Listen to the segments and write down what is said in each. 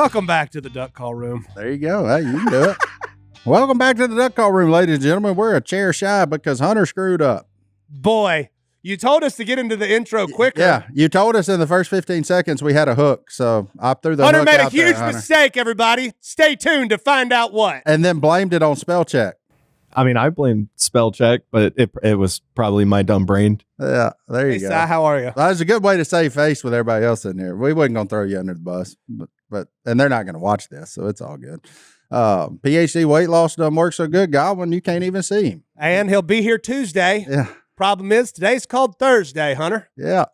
Welcome back to the Duck Call Room. There you go. Hey, you can do it. Welcome back to the Duck Call Room, ladies and gentlemen. We're a chair shy because Hunter screwed up. Boy, you told us to get into the intro quicker. Yeah, you told us in the first 15 seconds we had a hook, so I threw the Hunter hook made a out there, huge Hunter. mistake, everybody. Stay tuned to find out what. And then blamed it on spell check. I mean, I blame spell check, but it was probably my dumb brain. Yeah, there you Hey, go. Si, how are you? That's a good way to save face with everybody else in there. We wasn't going to throw you under the bus, but and they're not going to watch this, so it's all good. PhD weight loss doesn't work so good. Godwin, you can't even see him. And he'll be here Tuesday. Yeah. Problem is, today's called Thursday, Hunter. Yeah.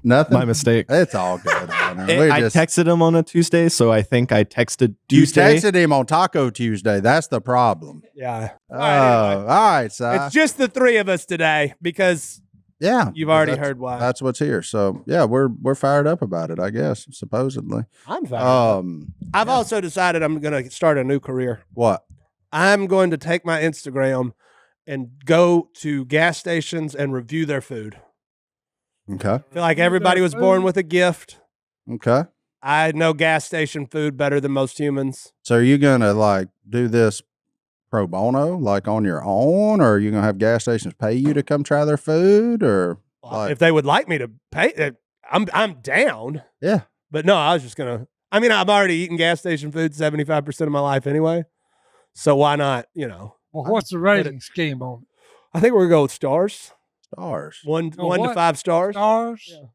Nothing. My mistake. It's all good. Hunter. I texted him on a Tuesday, so I think I texted You Tuesday. texted him on Taco Tuesday. That's the problem. Yeah. Oh, all right, Si. It's just the three of us today because Yeah, you've already that's- heard why. That's what's here. So yeah, we're fired up about it, I guess, supposedly. I'm fired. I've yeah. also decided I'm going to start a new career. What? I'm going to take my Instagram and go to gas stations and review their food. Okay. I feel like everybody was born with a gift. Okay. I know gas station food better than most humans. So are you gonna like do this pro bono, like on your own, or are you gonna have gas stations pay you to come try their food, or like, If they would like me to pay, I'm down. yeah. But no, I was just gonna. I mean, I'm already eating gas station food 75% of my life anyway. So why not? You know. Well, what's the rating scheme on it? I think we're gonna go with stars. Stars. One to what? 5 stars. Stars? Yeah.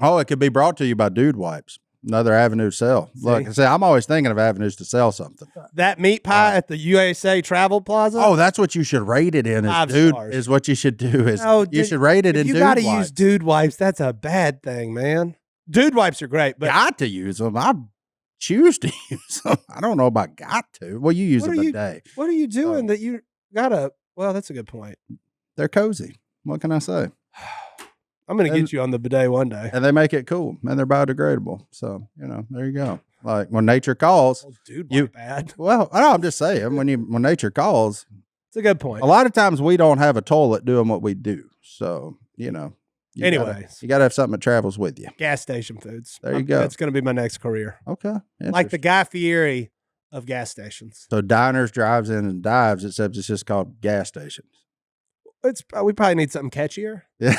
Oh, it could be brought to you by Dude Wipes. Another avenue to sell. Look, I say I'm always thinking of avenues to sell something. That meat pie at the USA Travel Plaza. Oh, that's what you should rate it in. Is 5 dude stars. is what you should do. Is No, you dude, should rate it if in you Dude got to Wipes. use dude wipes. That's a bad thing, man. Dude wipes are great, but Got to use them. I choose to use them. I don't know about got to. Well, you use What them are a you- day. what are you doing Oh. that you gotta? Well, that's a good point. They're cozy. What can I say? I'm gonna And- get you on the bidet one day. And they make it cool, and they're biodegradable. So there you go. Like when nature calls. Oh, dude, you- wipe bad. Well, no, I'm just saying when nature calls. It's a good point. A lot of times we don't have a toilet doing what we do. So Anyways. you gotta have something that travels with you. Gas station foods. There you go. That's gonna be my next career. Okay. Like the Interesting. Guy Fieri of gas stations. So diners, drives in, and dives, except it's just called gas stations. It's we probably need something catchier, Yeah.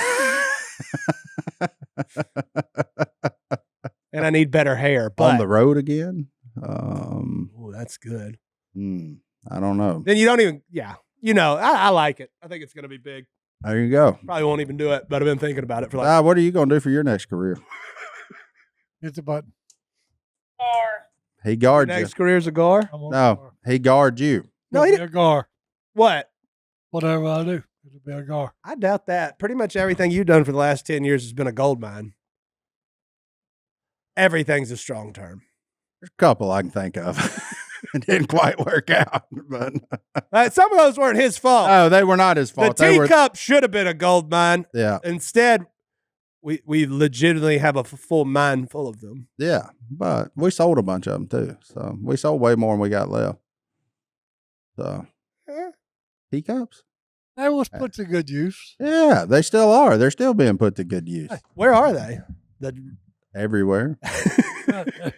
and I need better hair. But On the road again. oh, that's good. I don't know. Then you don't even. Yeah, I like it. I think it's gonna be big. There you go. Probably won't even do it, but I've been thinking about it for like. What are you gonna do for your next career? Hit the button. He guards you. Next career's a gar. I'm on No, gar. he guards you. No, It'll he be a gar. What? Whatever I do, it'll be a gar. I doubt that. Pretty much everything you've done for the last 10 years has been a gold mine. Everything's a strong term. There's a couple I can think of. It didn't quite work out, but Some of those weren't his fault. oh, they were not his the fault. They were, teacup should have been a gold mine. yeah, Instead, we legitimately have a full mine full of them. yeah. But we sold a bunch of them too. So we sold way more than we got left. So teacups. They was put to good use. Yeah, they still are. They're still being put to good use Where are they? everywhere.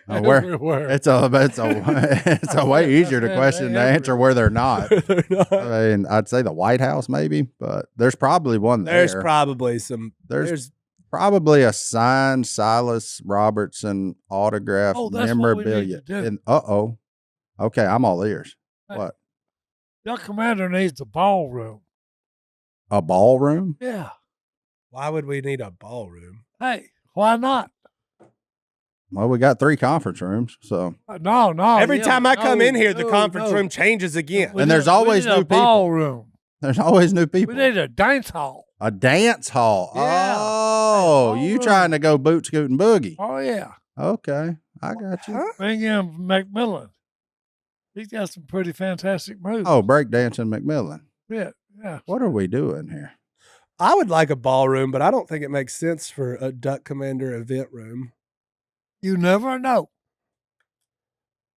Where? Everywhere. It's a way easier to question to answer where they're not. They're not. I mean, I'd say the White House maybe, but there's probably one there. There's probably some. There's probably a signed Silas Robertson autograph Oh, that's what we need memorabilia. to do. Okay, I'm all ears. Hey. What? Your commander needs a ballroom. A ballroom? Yeah. Why would we need a ballroom? Hey, why not? Well, we got 3 conference rooms, so No. Every time I come in here, the no, conference no. room changes again. And there's always we need new a people. ballroom. there's always new We people. need a dance hall. A dance hall. Yeah. Oh, you Ballroom. trying to go boot scooting boogie? Oh yeah. Okay, I got you. Bring in McMillan. He's got some pretty fantastic moves. Oh, breakdancing McMillan. yeah. What are we doing here? I would like a ballroom, but I don't think it makes sense for a Duck Commander event room. You never know.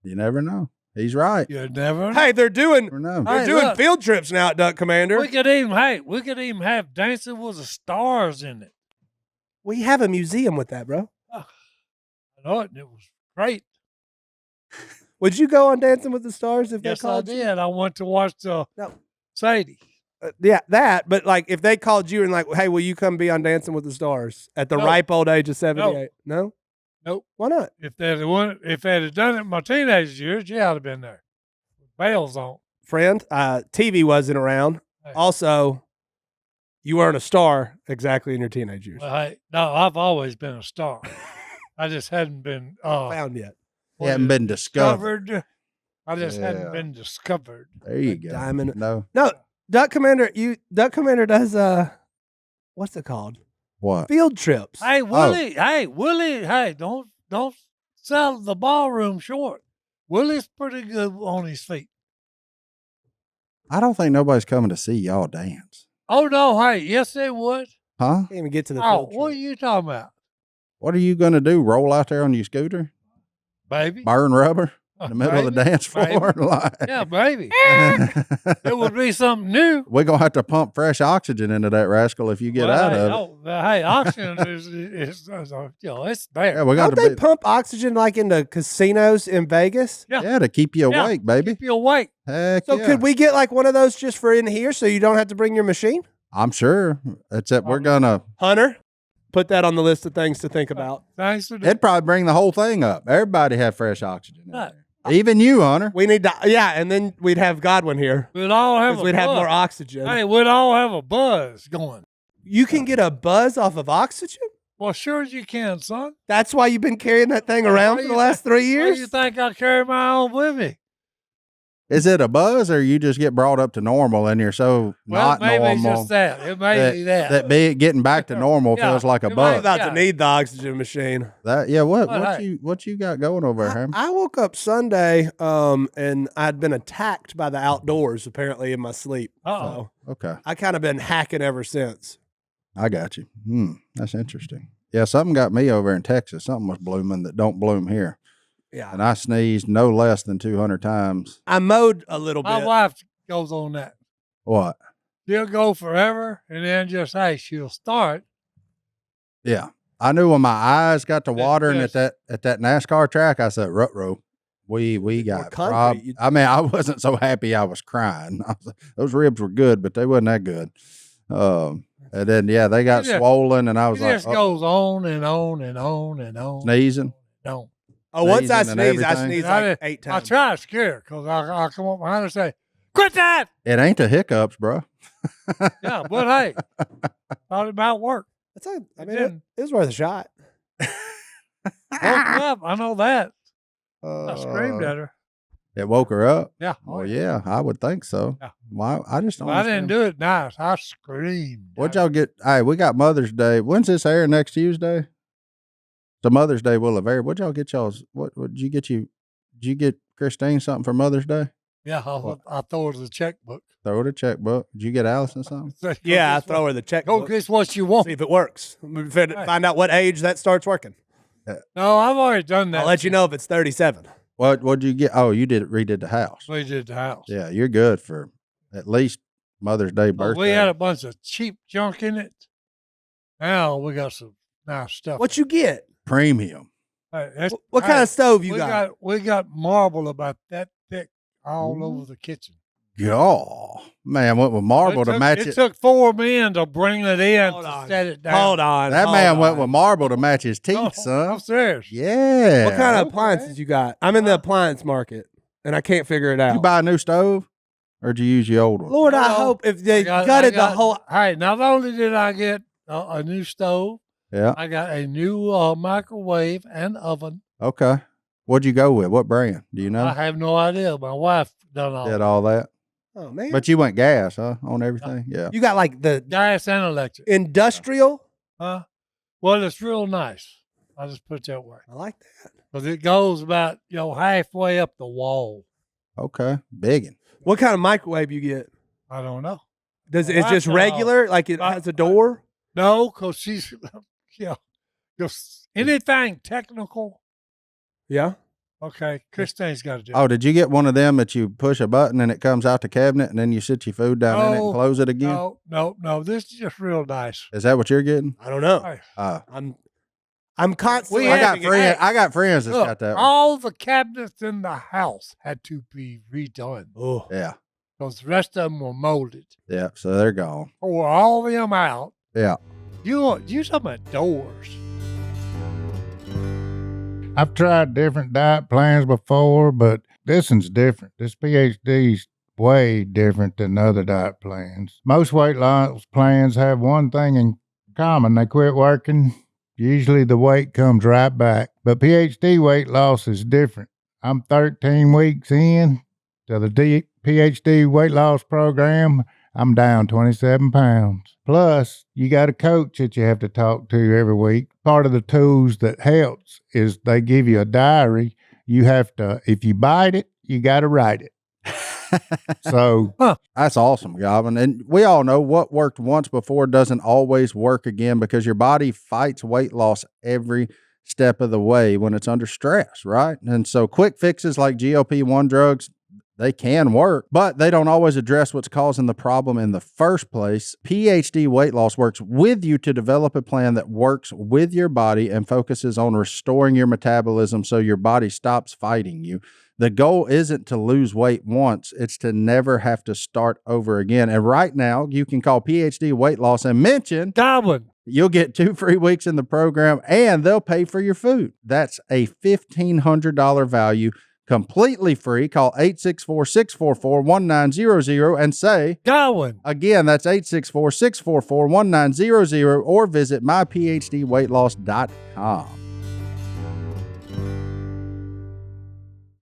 You never know. He's right. You never know. Hey, they're doing Never know. they're Hey, doing look. field trips now at Duck Commander. We could even have Dancing with the Stars in it. We have a museum with that, bro. I know it. And it was Great. Would you go on Dancing with the Stars if Yes, they I called you? did. I went to watch No. Sadie. Yeah, that. But like, if they called you and like, hey, will you come be on Dancing with the Stars at the No. ripe old age of 78? No. Nope. Why not? If they'd have done it in my teenage years, yeah, I'd have been there. Bells on. Friend, TV wasn't around. Hey. Also, you weren't a star exactly in your teenage years. Well, hey, no, I've always been a star. I just hadn't been Found yet. He hadn't been discovered. I just Yeah. hadn't been discovered. There you Like go. diamond. No. No, Duck Commander. Duck Commander does what's it called? What? Field trips. Hey, Willie. Hey, Willie. Hey, don't sell the ballroom short. Willie's pretty good on his feet. I don't think nobody's coming to see y'all dance. Oh no, hey, yes they would. Huh? Can't even get to the Oh, field what are trip. you talking about, What are you going to do? Roll out there on your scooter? baby? Burn rubber in the middle of the Maybe, dance floor? Like, Yeah, baby. It would be something new. we're going to have to pump fresh oxygen into that rascal if you get Well, out hey, of it. oh, hey, oxygen is you know, it's there. Yeah, we got Don't to they be. pump oxygen like into casinos in Vegas? Yeah, to keep you Yeah, awake, baby. Keep you awake. Heck So yeah. could we get like one of those just for in here so you don't have to bring your machine? I'm sure. Except we're going to. Hunter, put that on the list of things to think about. Thanks for It'd probably bring the whole thing up. Everybody have fresh oxygen. in Right. there. Even you, Hunter. We need to, yeah, and then we'd have Godwin here We'd all have because a we'd have buzz. more oxygen. Hey, we'd all have a buzz going. You can get a buzz off of oxygen? Well, sure as you can, son. That's why you've been carrying that thing around What for do the you last 3 What do years? you think I carry my own with me? Is it a buzz or you just get brought up to normal and you're so Well, not maybe it's normal just that. It may be that. getting back to normal Yeah, feels like a it might I'm buzz? about Yeah. to need the oxygen machine. That yeah, what Well, what hey. you got going over there, Herm? I woke up Sunday and I'd been attacked by the outdoors apparently in my sleep. Uh-oh. So Okay, I kind of been hacking ever since. I got you. That's interesting. Yeah, something got me over in Texas. Something was blooming that don't bloom here, Yeah. and I sneezed no less than 200 times. I mowed a little My bit. wife goes on that. What? She'll go forever, and then just, hey, she'll start. Yeah, I knew when my eyes got to watering yes. at that NASCAR track. I said, "Ruh-roh, we got concrete, you- I mean, I wasn't so happy I was crying. Those ribs were good, but they wasn't that good. And then yeah, they got It just- swollen, and I was It like, just goes on and on and on and on. sneezing. No. Oh, once I sneezing and sneeze, I everything. sneeze I like did- 8 I times. try to scare her because I'll come up behind her and say, quit that. It ain't the hiccups, bro. Yeah, but hey, thought it might work. That's a, I It mean, didn't. it was worth a shot. Woke her up. I know that. I screamed at her. It woke her up. Yeah. Oh yeah, I would think so. Yeah. Why? I just don't. But I didn't understand. do it nice. I screamed. What'd y'all get? Hey, we got Mother's Day. When's this air? Next Tuesday. So Mother's Day will have aired. What'd y'all get y'all's? What did you get you? Did you get Christine something for Mother's Day? Yeah, What? I throw her the checkbook. Throw her a checkbook. Did you get Allison something? Say, go Yeah, I get throw what- her the check. Go get what you want. See if it works. Find out what age that starts working. No, I've already done that. I'll let you know if it's 37. What'd you get? Oh, you redid the house. We did the house. Yeah, you're good for at least Mother's Day, But birthday. we had a bunch of cheap junk in it. Now we got some nice stuff. What you get? Premium. Hey, that's- What kind hey, of stove you we got? We got marble about that thick all Ooh. over the kitchen. Yeah, man, went with marble to match It it. took 4 men to bring it in Hold to on. set it down. Hold on. That hold man went on. with marble to match his teeth, No, son. I'm serious. Yeah. What kind of Okay. appliances you got? I'm in the appliance market and I can't figure it Did out. you buy a new stove, or did you use your old one? Lord, I No, hope if they I gutted the got- whole. Hey, not only did I get a new stove, Yeah. I got a new microwave and oven. Okay. What'd you go with? What brand? Do you I know? have no idea. My wife done all Did that. all that, Oh man, but you went gas, huh? On everything. Yeah. you got like the Gas and electric. industrial. Huh? Well, it's real nice. I just put it that way. I like that. Because it goes about, halfway up the wall. Okay. Biggin. What kind of microwave you get? I don't know. Does My it's wife just done all- regular? Like it My- has a door? No, because she's, just anything technical. Yeah. Okay, Christine's got to do it. Oh, did you get one of them that you push a button and it comes out the cabinet and then you sit your food down in it and No, close it again? No. This is just real nice. Is that what you're getting? I don't know. Hey, Uh, I'm. I'm constantly. I got thinking, friends. hey, I got friends that's Look, got that one. all the cabinets in the house had to be redone oh, Yeah. because the rest of them were molded. Yeah. So they're gone. Tore all them out. Yeah. You talking about doors? I've tried different diet plans before, but this one's different. This PhD's way different than other diet plans. Most weight loss plans have one thing in common. They quit working. Usually the weight comes right back. But PhD weight loss is different. I'm 13 weeks in to the PhD weight loss program. I'm down 27 pounds. Plus, you got a coach that you have to talk to every week. Part of the tools that helps is they give you a diary. You have to, if you bite it, you got to write it. So That's awesome, Godwin. And we all know what worked once before doesn't always work again because your body fights weight loss every step of the way when it's under stress, right? And so quick fixes like GLP-1 drugs, they can work, but they don't always address what's causing the problem in the first place. PhD weight loss works with you to develop a plan that works with your body and focuses on restoring your metabolism so your body stops fighting you. The goal isn't to lose weight once, it's to never have to start over again. And right now, you can call PhD Weight Loss and mention Godwin. you'll get 2 free weeks in the program and they'll pay for your food. That's a $1,500 value, completely free. Call 864-644-1900 and say, Godwin. again, that's 864-644-1900 or visit myphdweightloss.com.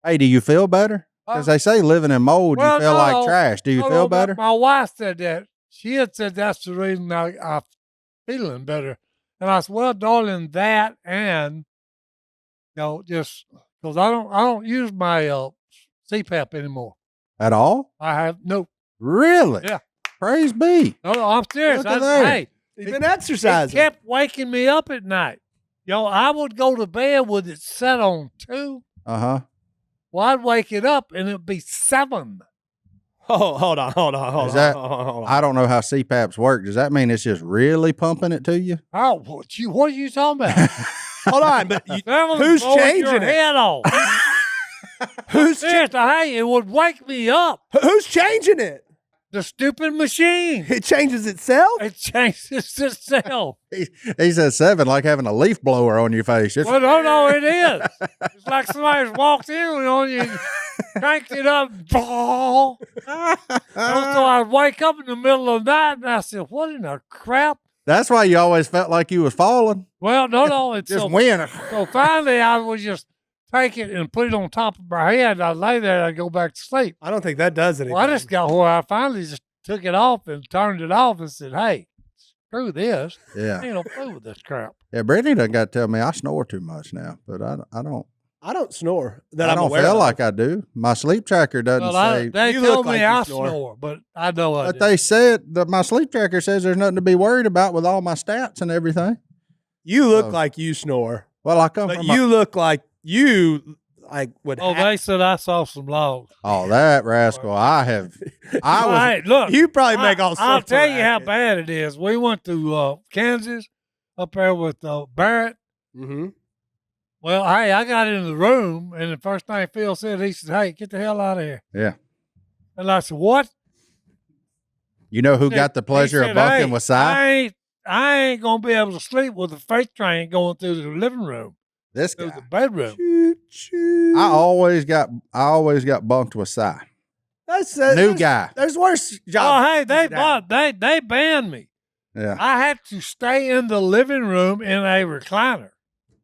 Hey, do you feel better? Because they say living in mold, Well, you feel no, like trash. Do you no, feel no, better? My wife said that. She had said that's the reason I'm feeling better. And I said, well, darling, that and just because I don't use my CPAP anymore. At all? I have no. Really? Yeah. Praise be. No, I'm serious. Look at there. Hey, you've been it exercising. kept waking me up at night. I would go to bed with it set on 2. Uh-huh. Well, I'd wake it up and it'd be 7. Oh, hold on. Is that- I don't know how CPAPs work. Does that mean it's just really pumping it to you? Oh, what are you talking about? Hold on, but That was who's blowing changing your it? head off. Who's Seriously, hey, it would wake me up. who's changing it? The stupid machine. It changes itself. It changes itself. He said 7, like having a leaf blower on your face. It's- Well, no, it is. It's like somebody's walked in on you, cranked it up, so I'd wake up in the middle of the night and I said, what in the crap? That's why you always felt like you was falling. Well, no, it's Just so, win. so finally I would just take it and put it on top of my head. I'd lay there and I'd go back to sleep. I don't think that does anything. Well, I just got where I finally just took it off and turned it off and said, hey, screw this. Yeah. I ain't no fool with this crap. Yeah, Brittany done got to tell me I snore too much now, but I don't snore. That I I'm don't aware feel of. like I do. My sleep tracker doesn't say, They You told look me like you I snore. snore, but I know I but do. they said that my sleep tracker says there's nothing to be worried about with all my stats and everything. You look Oh. like you snore, Well, I come but from you look like you would. Oh, they said I saw some logs. oh, that rascal. I was Hey, look. You probably make all. I'll sorts of tell you how racket. bad it is. We went to Kansas up there with Barrett. Mhm. Well, hey, I got in the room, and the first thing Phil said, he said, hey, get the hell out of here. Yeah. And I said, what? You know who got the pleasure He of said, bunking hey, with Si? I ain't going to be able to sleep with the freight train going through the living room, This through guy. the bedroom. Choo, choo. I always got bunked with Si. That's New guy. There's worse Oh, jobs. hey, than that. they banned me. Yeah. I had to stay in the living room in a recliner,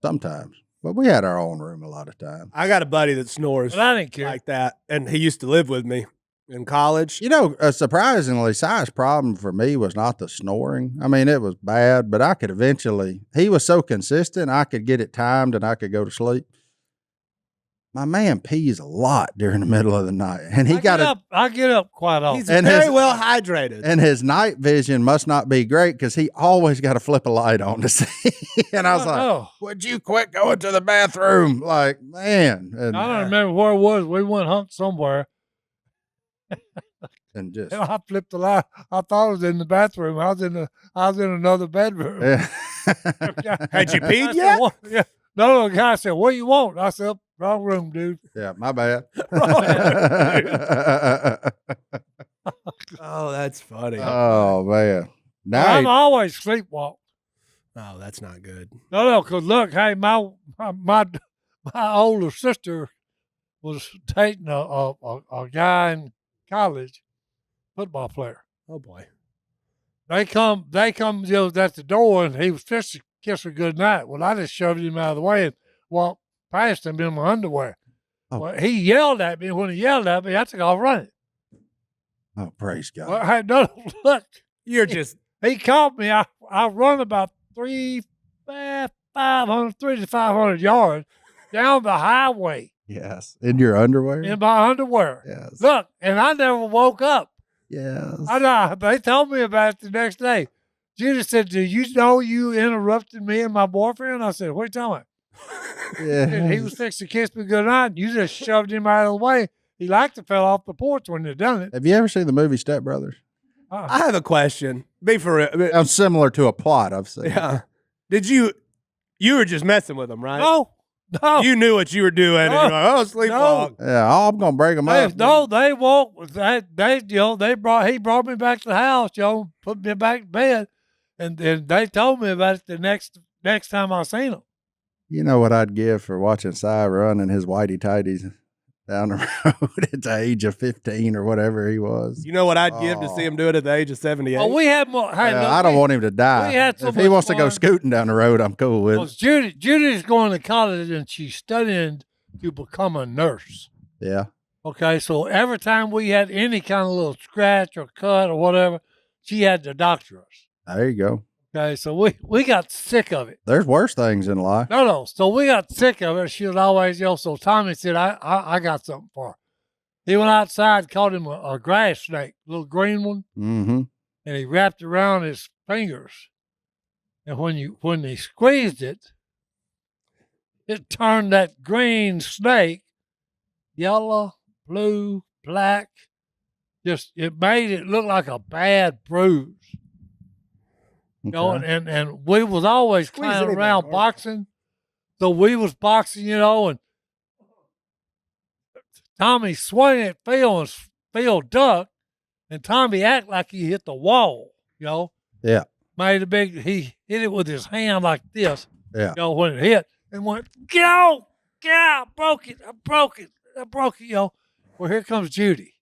Sometimes. But we had our own room a lot of times. I got a buddy that snores but I didn't care. like that, and he used to live with me in college. You know, surprisingly, Si's problem for me was not the snoring. I mean, it was bad, but I could eventually, he was so consistent, I could get it timed and I could go to sleep. My man pees a lot during the middle of the night, and he I get up quite often. He's And very his- well hydrated. and his night vision must not be great because he always got to flip a light on to see. And I was like, oh, would you quit going to the bathroom? Like, man. And, I don't remember where it was. We went hunt somewhere. and just, And I flipped the light. I thought I was in the bathroom. I was in another bedroom. yeah. Had you peed I said, yet? "What?" Yeah. No, the guy said, "What do you want?" I said, "Wrong room, dude." Yeah, my bad. Oh, that's funny. Oh man. Now I'm he- always sleepwalk. Oh, that's not good. No, because look, hey, my older sister was dating a guy in college, football player. Oh boy. They come, you know, at the door, and he was just to kiss her goodnight. Well, I just shoved him out of the way and walked past him in my underwear. Oh. Well, he yelled at me. When he yelled at me, I took off running. oh, praise God. Well, hey, no, look, You're just he caught me. I run about 300 to 500 yards down the highway Yes. In your underwear? in my underwear. Yes. Look, and I never woke up. Yes. I know. They told me about it the next day. Judy said, "Do you know you interrupted me and my boyfriend?" I said, "What are you talking about?" Yeah. And he was fixing to kiss me goodnight, and you just shoved him out of the way. He liked to fell off the porch when you done it. Have you ever seen the movie Step Brothers? I have a question. Be for real. Sounds similar to a plot I've seen. Yeah. Did you were just messing with them, right? No. You knew what you were doing, and you're like, "Oh, sleepwalk." Yeah, oh, I'm gonna break them up. They walked. He brought me back to the house, put me back to bed, and they told me about it the next time I seen them. You know what I'd give for watching Cy run in his whitey tighties down the road at the age of 15 or whatever he was. You know what I'd give to see him do it at the age of 78? Oh, we had more. Hey, look, I don't want him to die. we had so If he much wants to go fun. scooting down the road, I'm cool with it. Judy's going to college and she's studying to become a nurse. Yeah. Okay, so every time we had any kind of little scratch or cut or whatever, she had to doctor us. There you go. Okay, so we got sick of it. There's worse things in life. No. So we got sick of it. She would always yell. So Tommy said, I got something for her. He went outside, caught him a grass snake, little green one, Mm-hmm. and he wrapped it around his fingers. And when he squeezed it, it turned that green snake yellow, blue, black. It made it look like a bad bruise. You know, and we was always Squeeze climbing anything, around or- boxing. So we was boxing, and Tommy swung at Phil and Phil ducked, and Tommy acted like he hit the wall, Yeah. Made he hit it with his hand like this, Yeah. when it hit, and went, get out, I broke it, Well, here comes Judy,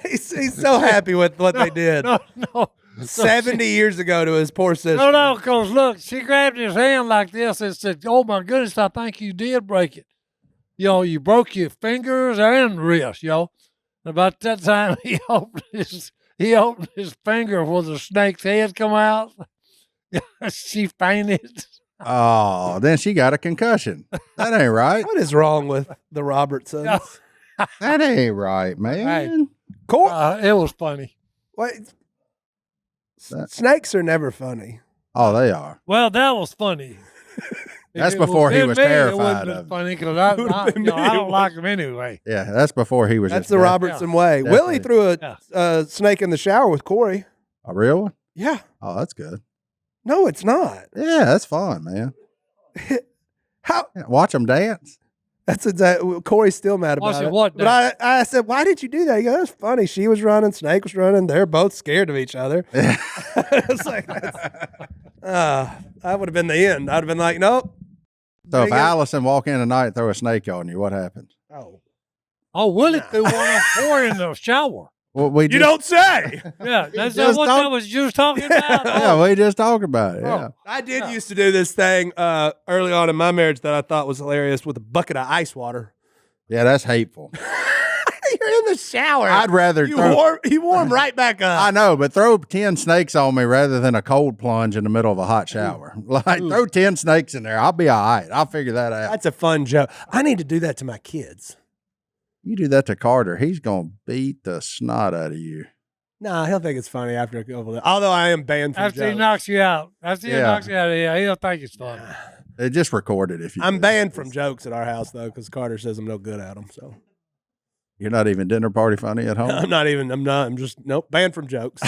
He's so happy with what they did No. 70 years ago to his poor sister. No, because look, she grabbed his hand like this and said, "Oh my goodness, I think you did break it. You broke your fingers and wrist, And about that time, he opened his finger where the snake's head come out. She fainted. Oh, then she got a concussion. That ain't right. What is wrong with the Robertsons? Yeah. That ain't right, man. It was funny. Wait, snakes are never funny. Oh, they are. Well, that was funny. That's If it before he been was me, terrified It wouldn't of been it. funny because I don't like them anyway. Yeah, that's before he was. That's just the dead. Robertson way. Definitely. Willie threw Yeah. a snake in the shower with Corey. A real one? Yeah. Oh, that's good. No, it's not. Yeah, that's fun, man. How? Yeah, watch them dance. That's exactly. Corey's still mad about Watching it. what But I said, why did you do that? He goes, that's funny. She was running, Snake was running. They're both scared of each other. It's like, that would have been the end. I'd have been like, nope. So if Bring it. Allison walk in tonight and throw a snake on you, what happens? Oh, Willie threw one on Corey in the shower. Well, we You just, don't say. Yeah, that's just what don't- that was you was talking about. Yeah, we just talked about it. Yeah. I did used to do this thing early on in my marriage that I thought was hilarious with a bucket of ice water. Yeah, that's hateful. You're in the shower. I'd rather you warm right back up. I know, but throw 10 snakes on me rather than a cold plunge in the middle of a hot shower. Like, throw 10 snakes in there. I'll be all right. I'll figure that out. That's a fun joke. I need to do that to my kids. You do that to Carter, he's going to beat the snot out of you. Nah, he'll think it's funny after a couple of Although I am banned from After he jokes. knocks you out. After he Yeah. knocks you out, he'll think it's fun. It just recorded if you I'm do. banned from jokes at our house, though, because Carter says I'm no good at them. So You're not even dinner party funny at home? I'm just, nope, banned from jokes.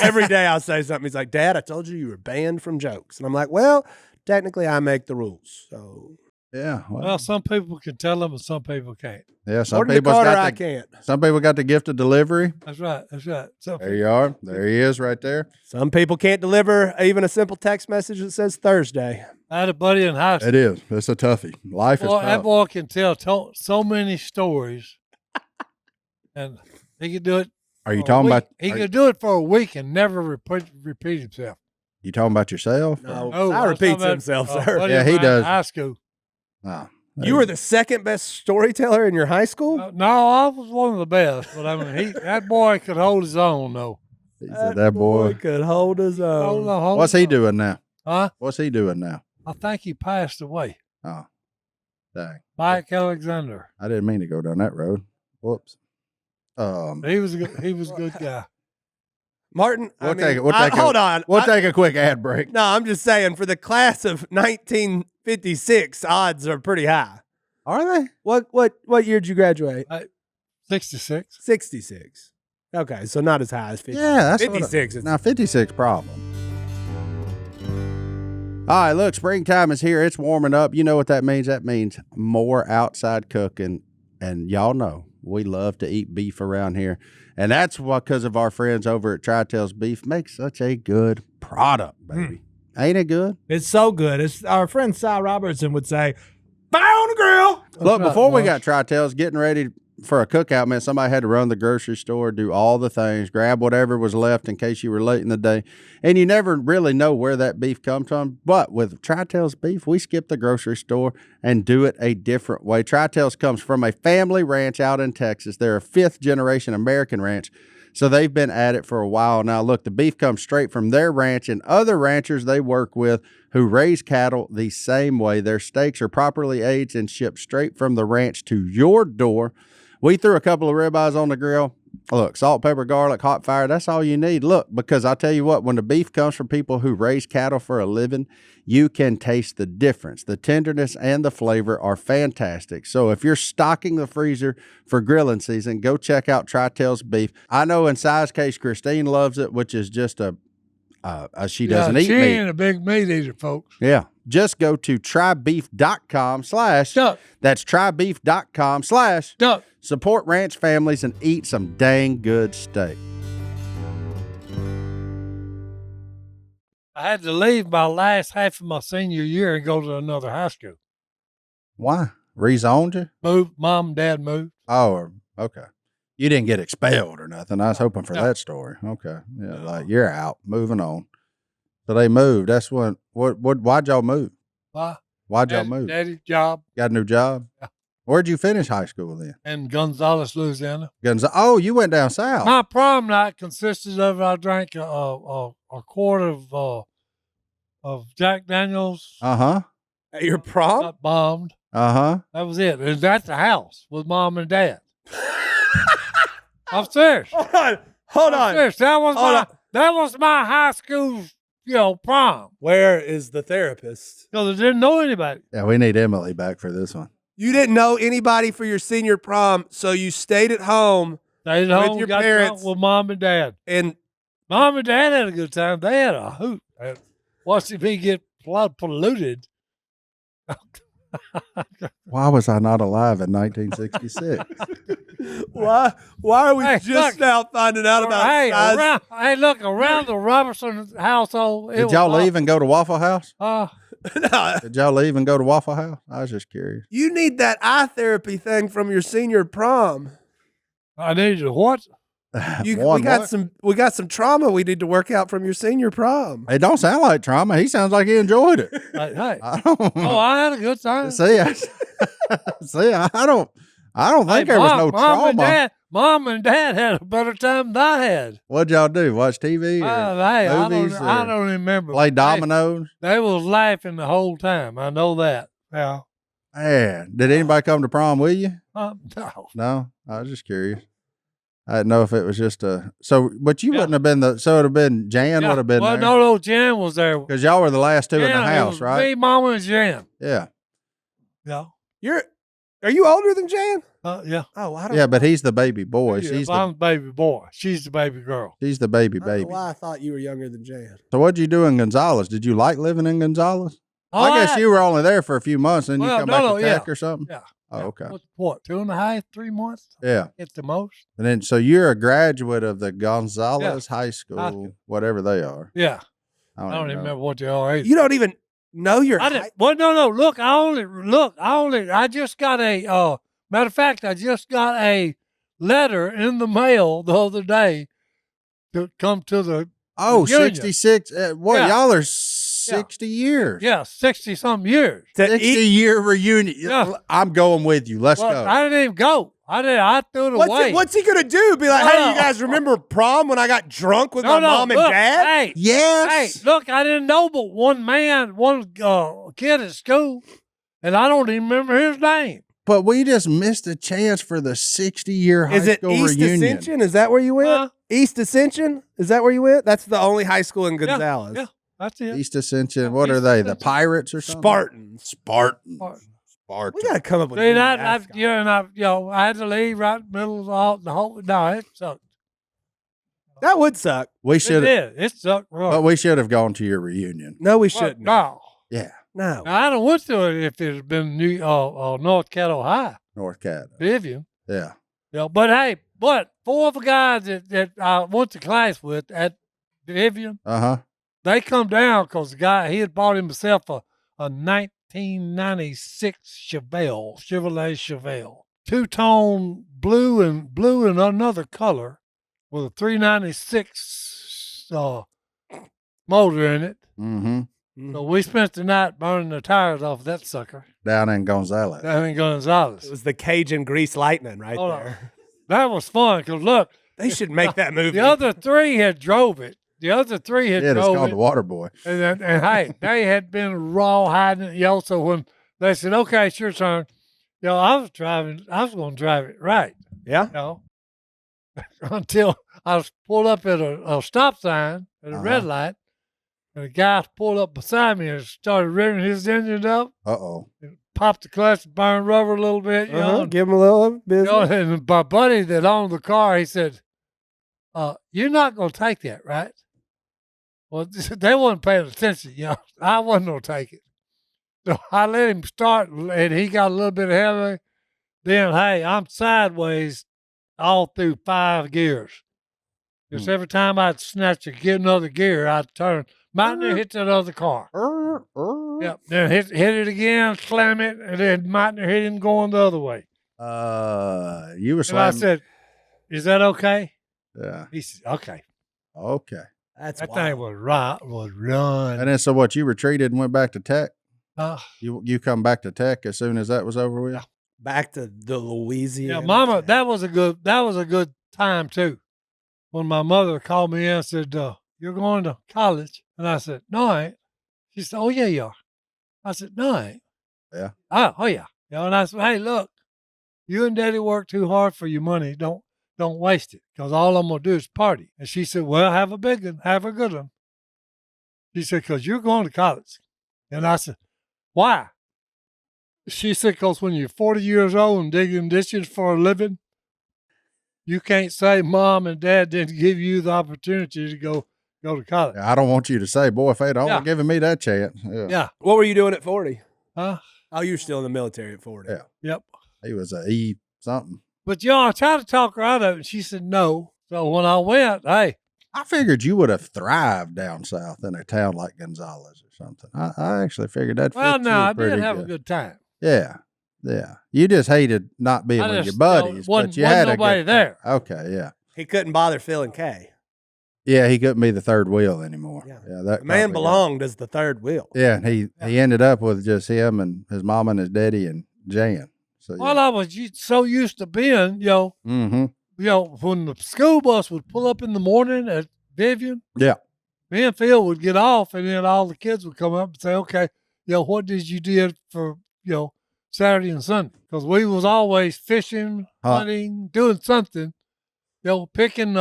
Every day I'll say something. He's like, Dad, I told you were banned from jokes. And I'm like, well, technically I make the rules. So Yeah. Well, some people can tell them, and some people can't. Yeah, some according to people Carter, got I the, can't. some people got the gift of delivery. That's right. That's right. So There you are. There he is right there. Some people can't deliver even a simple text message that says Thursday. I had a buddy in high school. It is. It's a toughie. Life is Boy, that tough. boy can tell so many stories, and he could do it. Are you for a talking week. about He are could do it for a week and never repeat himself. you talking about yourself? No, Oh, I was repeats talking about himself, a sir. buddy Yeah, of he mine in does. High school. Oh, You were the second best storyteller in your high school? No, I was one of the best, but I mean, that boy could hold his own, though. he said that boy. could hold his own. What's he doing now? Huh? What's he doing now? I think he passed away. Oh, dang. Mike Alexander. I didn't mean to go down that road. Whoops. He was a good guy. Martin, We'll hold on. We'll take a quick ad break. No, I'm just saying for the class of 1956, odds are pretty high. Are they? What year did you graduate? 66. 66. Okay, so not as high as 50. Yeah, that's 56. Is Now 56 problem. All right, look, springtime is here. It's warming up. You know what that means? That means more outside cooking. And y'all know we love to eat beef around here. And that's because of our friends over at Tri-Tails Beef make such a good product, baby. Ain't it good? It's so good. It's our friend Cy Robertson would say, "Fire on the grill." Look, right, before we boss. got Tri-Tails, getting ready for a cookout, man, somebody had to run the grocery store, do all the things, grab whatever was left in case you were late in the day. And you never really know where that beef comes from. But with Tri-Tails Beef, we skip the grocery store and do it a different way. Tri-Tails comes from a family ranch out in Texas. They're a fifth-generation American ranch, so they've been at it for a while now. Look, the beef comes straight from their ranch and other ranchers they work with who raise cattle the same way. Their steaks are properly aged and shipped straight from the ranch to your door. We threw a couple of ribeyes on the grill. Look, salt, pepper, garlic, hot fire, that's all you need. Look, because I tell you what, when the beef comes from people who raise cattle for a living, you can taste the difference. The tenderness and the flavor are fantastic. So if you're stocking the freezer for grilling season, go check out Tri-Tails Beef. I know in Si's case, Christine loves it, which is just she doesn't eat She meat. ain't a big meat eater, folks. Yeah. Just go to trybeef.com/ Duck. that's trybeef.com/ Duck. support ranch families and eat some dang good steak. I had to leave my last half of my senior year and go to another high school. Why? Rezoned you? Moved. Mom and dad moved. Oh, okay. You didn't get expelled or nothing. I was hoping for No. that story. Okay. Yeah, like you're out. Moving on. So they moved. That's why'd y'all move? Why? Why'd y'all move? Daddy's job Got a new job? Yeah. Where'd you finish high school then? in Gonzales, Louisiana. Oh, you went down south. My prom night consisted of I drank a quart of Jack Daniels. Uh-huh. At your prom? Got bombed. Uh-huh. That was it. It was at the house with mom and dad. I'm serious. Hold I'm on. serious. That was Hold my on. that was my high school, prom. Where is the therapist? Because I didn't know anybody. Yeah, we need Emily back for this one. You didn't know anybody for your senior prom, so you stayed at home Stayed With home, your got parents. drunk with mom and dad. and Mom and dad had a good time. They had a hoot. Watching me get polluted. Why was I not alive in 1966? why are we Hey, just look. now finding out about size? Look, around the Robertson household. Did y'all leave and go to Waffle House? No, Did y'all leave and go to Waffle House? I was just curious. you need that eye therapy thing from your senior prom. I needed to what? We One, got what? some trauma we need to work out from your senior prom. It don't sound like trauma. He sounds like he enjoyed it. Hey. I don't. Oh, I had a good time. See, I don't think there was no trauma. Mom and dad had a better time than I had. What'd y'all do? Watch TV or movies? I or don't remember. play dominoes? They was laughing the whole time. I know that. Yeah. Man, did anybody come to prom with you? No. No, I was just curious. I didn't know if it was just but you Yeah. wouldn't have been so it'd have been Jan would have been well, there. no, Jan was there. Because y'all were the last two in the Jan, it house, was right? Me, Mama, and Jan. Yeah. Yeah. Are you older than Jan? Yeah. Oh, I don't Yeah, know. but he's the baby boy. Yeah, She's I'm the baby boy. She's the baby girl. she's the baby I don't know baby. why I thought you were younger than Jan. So what'd you do in Gonzales? Did you like living in Gonzales? I guess you were only there for a few months, and you Well, come no, back no, to Tech or something. Yeah. Oh, okay. What, 2.5, 3 months? Yeah. At the most. And then, so you're a graduate of the Gonzales High School, School. whatever they are. Yeah. I I don't even know. remember what they are. You don't even know your I didn't. Well, no. Look, I just got a. Matter of fact, I just got a letter in the mail the other day to come to the. Oh, reunion. 66. What? Yeah. Y'all are 60 years. Yeah, 60-something years. 60-year reunion. Yeah. I'm going with you. Let's Well, go. I didn't even go. I threw it away. What's he gonna do? Be like, hey, No. you guys remember prom when I got drunk with my mom and look, dad? Hey, Yes. Hey, look, I didn't know but one kid at school, and I don't even remember his name. But we just missed a chance for the 60-year high Is it school East reunion. Ascension? Is that where you went? Huh? East Ascension? Is that where you went? That's the only high school in Gonzales. Yeah, that's it. East Ascension. What East are they? The Ascension. Pirates or something? Spartans. Spartans. Spartans. Spartans. We gotta come up with. See, a new I mascot. I had to leave right in the middle of the whole. No, it sucked. That would suck. We It should, did. It sucked. Right. but we should have gone to your reunion. No, we Well, shouldn't. No, Yeah, No. I don't went to it if it had been North Caddo High, North Cat. Vivian. Yeah. But hey, four of the guys that I went to class with at Vivian, they come down because the guy, he had bought himself a 1996 Chevrolet Chevelle, two-tone blue and another color with a 396 motor in it. Mm-hmm. So we spent the night burning the tires off that sucker Down in Gonzales. down in Gonzales. It was the Cajun grease lightning right Hold on. there. That was fun because look, They should make that movie. the other three had drove it. Yeah, it's called the Water Boy. And hey, they had been raw hiding it, so when they said, okay, it's your turn, I was going to drive it right, Yeah. until I was pulled up at a stop sign at a red light, and a guy pulled up beside me and started revving his engine up, Uh-oh. and popped the clutch, and burned rubber a little bit, Give him a little business. and my buddy that owned the car, he said, you're not going to take that, right? Well, they wasn't paying attention, I wasn't going to take it. So I let him start, and he got a little bit ahead of me. Then, hey, I'm sideways all through 5 gears. Just every time I'd snatch another gear, I'd turn, might not hit that other car. Yep. Then hit it again, slam it, and then might not hit him going the other way. You were And I slamming. said, is that okay? Yeah. He said, okay. Okay. That's That wild. thing was run. And then, so what, you retreated and went back to Tech? Uh, You come back to Tech as soon as that was over with? Back to the Louisiana. Yeah, Mama, that was a good time too. When my mother called me in and said, "You're going to college," and I said, "No, I ain't." She said, "Oh yeah, you are." I said, "No, I ain't." Yeah. Oh yeah. And I said, "Hey, look, you and Daddy work too hard for your money. Don't waste it, because all I'm gonna do is party." And she said, "Well, have a big one, have a good one." She said, "Because you're going to college," and I said, "Why?" She said, because when you're 40 years old and digging ditches for a living, you can't say Mom and Dad didn't give you the opportunity to go to college. I don't want you to say, boy, if they'd only Yeah. given me that chance. Yeah. Yeah. What were you doing at 40? Huh? Oh, you were still in the military at 40. Yeah. Yep. He was a E something. But, I tried to talk her out of it, and she said no. So when I went, hey. I figured you would have thrived down south in a town like Gonzales or something. I actually figured that. Well, fit no, you I pretty did have a good time. Yeah. Yeah. You just hated not being I with your just, buddies, wasn't but you had a nobody good there. time. Okay. Yeah. He couldn't bother Phil and Kay. Yeah. He couldn't be the third wheel anymore. Yeah. That The man probably belonged as the third wheel. Yeah. And he ended up with just him and his mom and his daddy and Jan. So, yeah. Well, I was so used to being, Mm-hmm. when the school bus would pull up in the morning at Vivian. Yeah. Me and Phil would get off, and then all the kids would come up and say, okay, what did you do for, Saturday and Sunday? Because we was always fishing, hunting, doing something, picking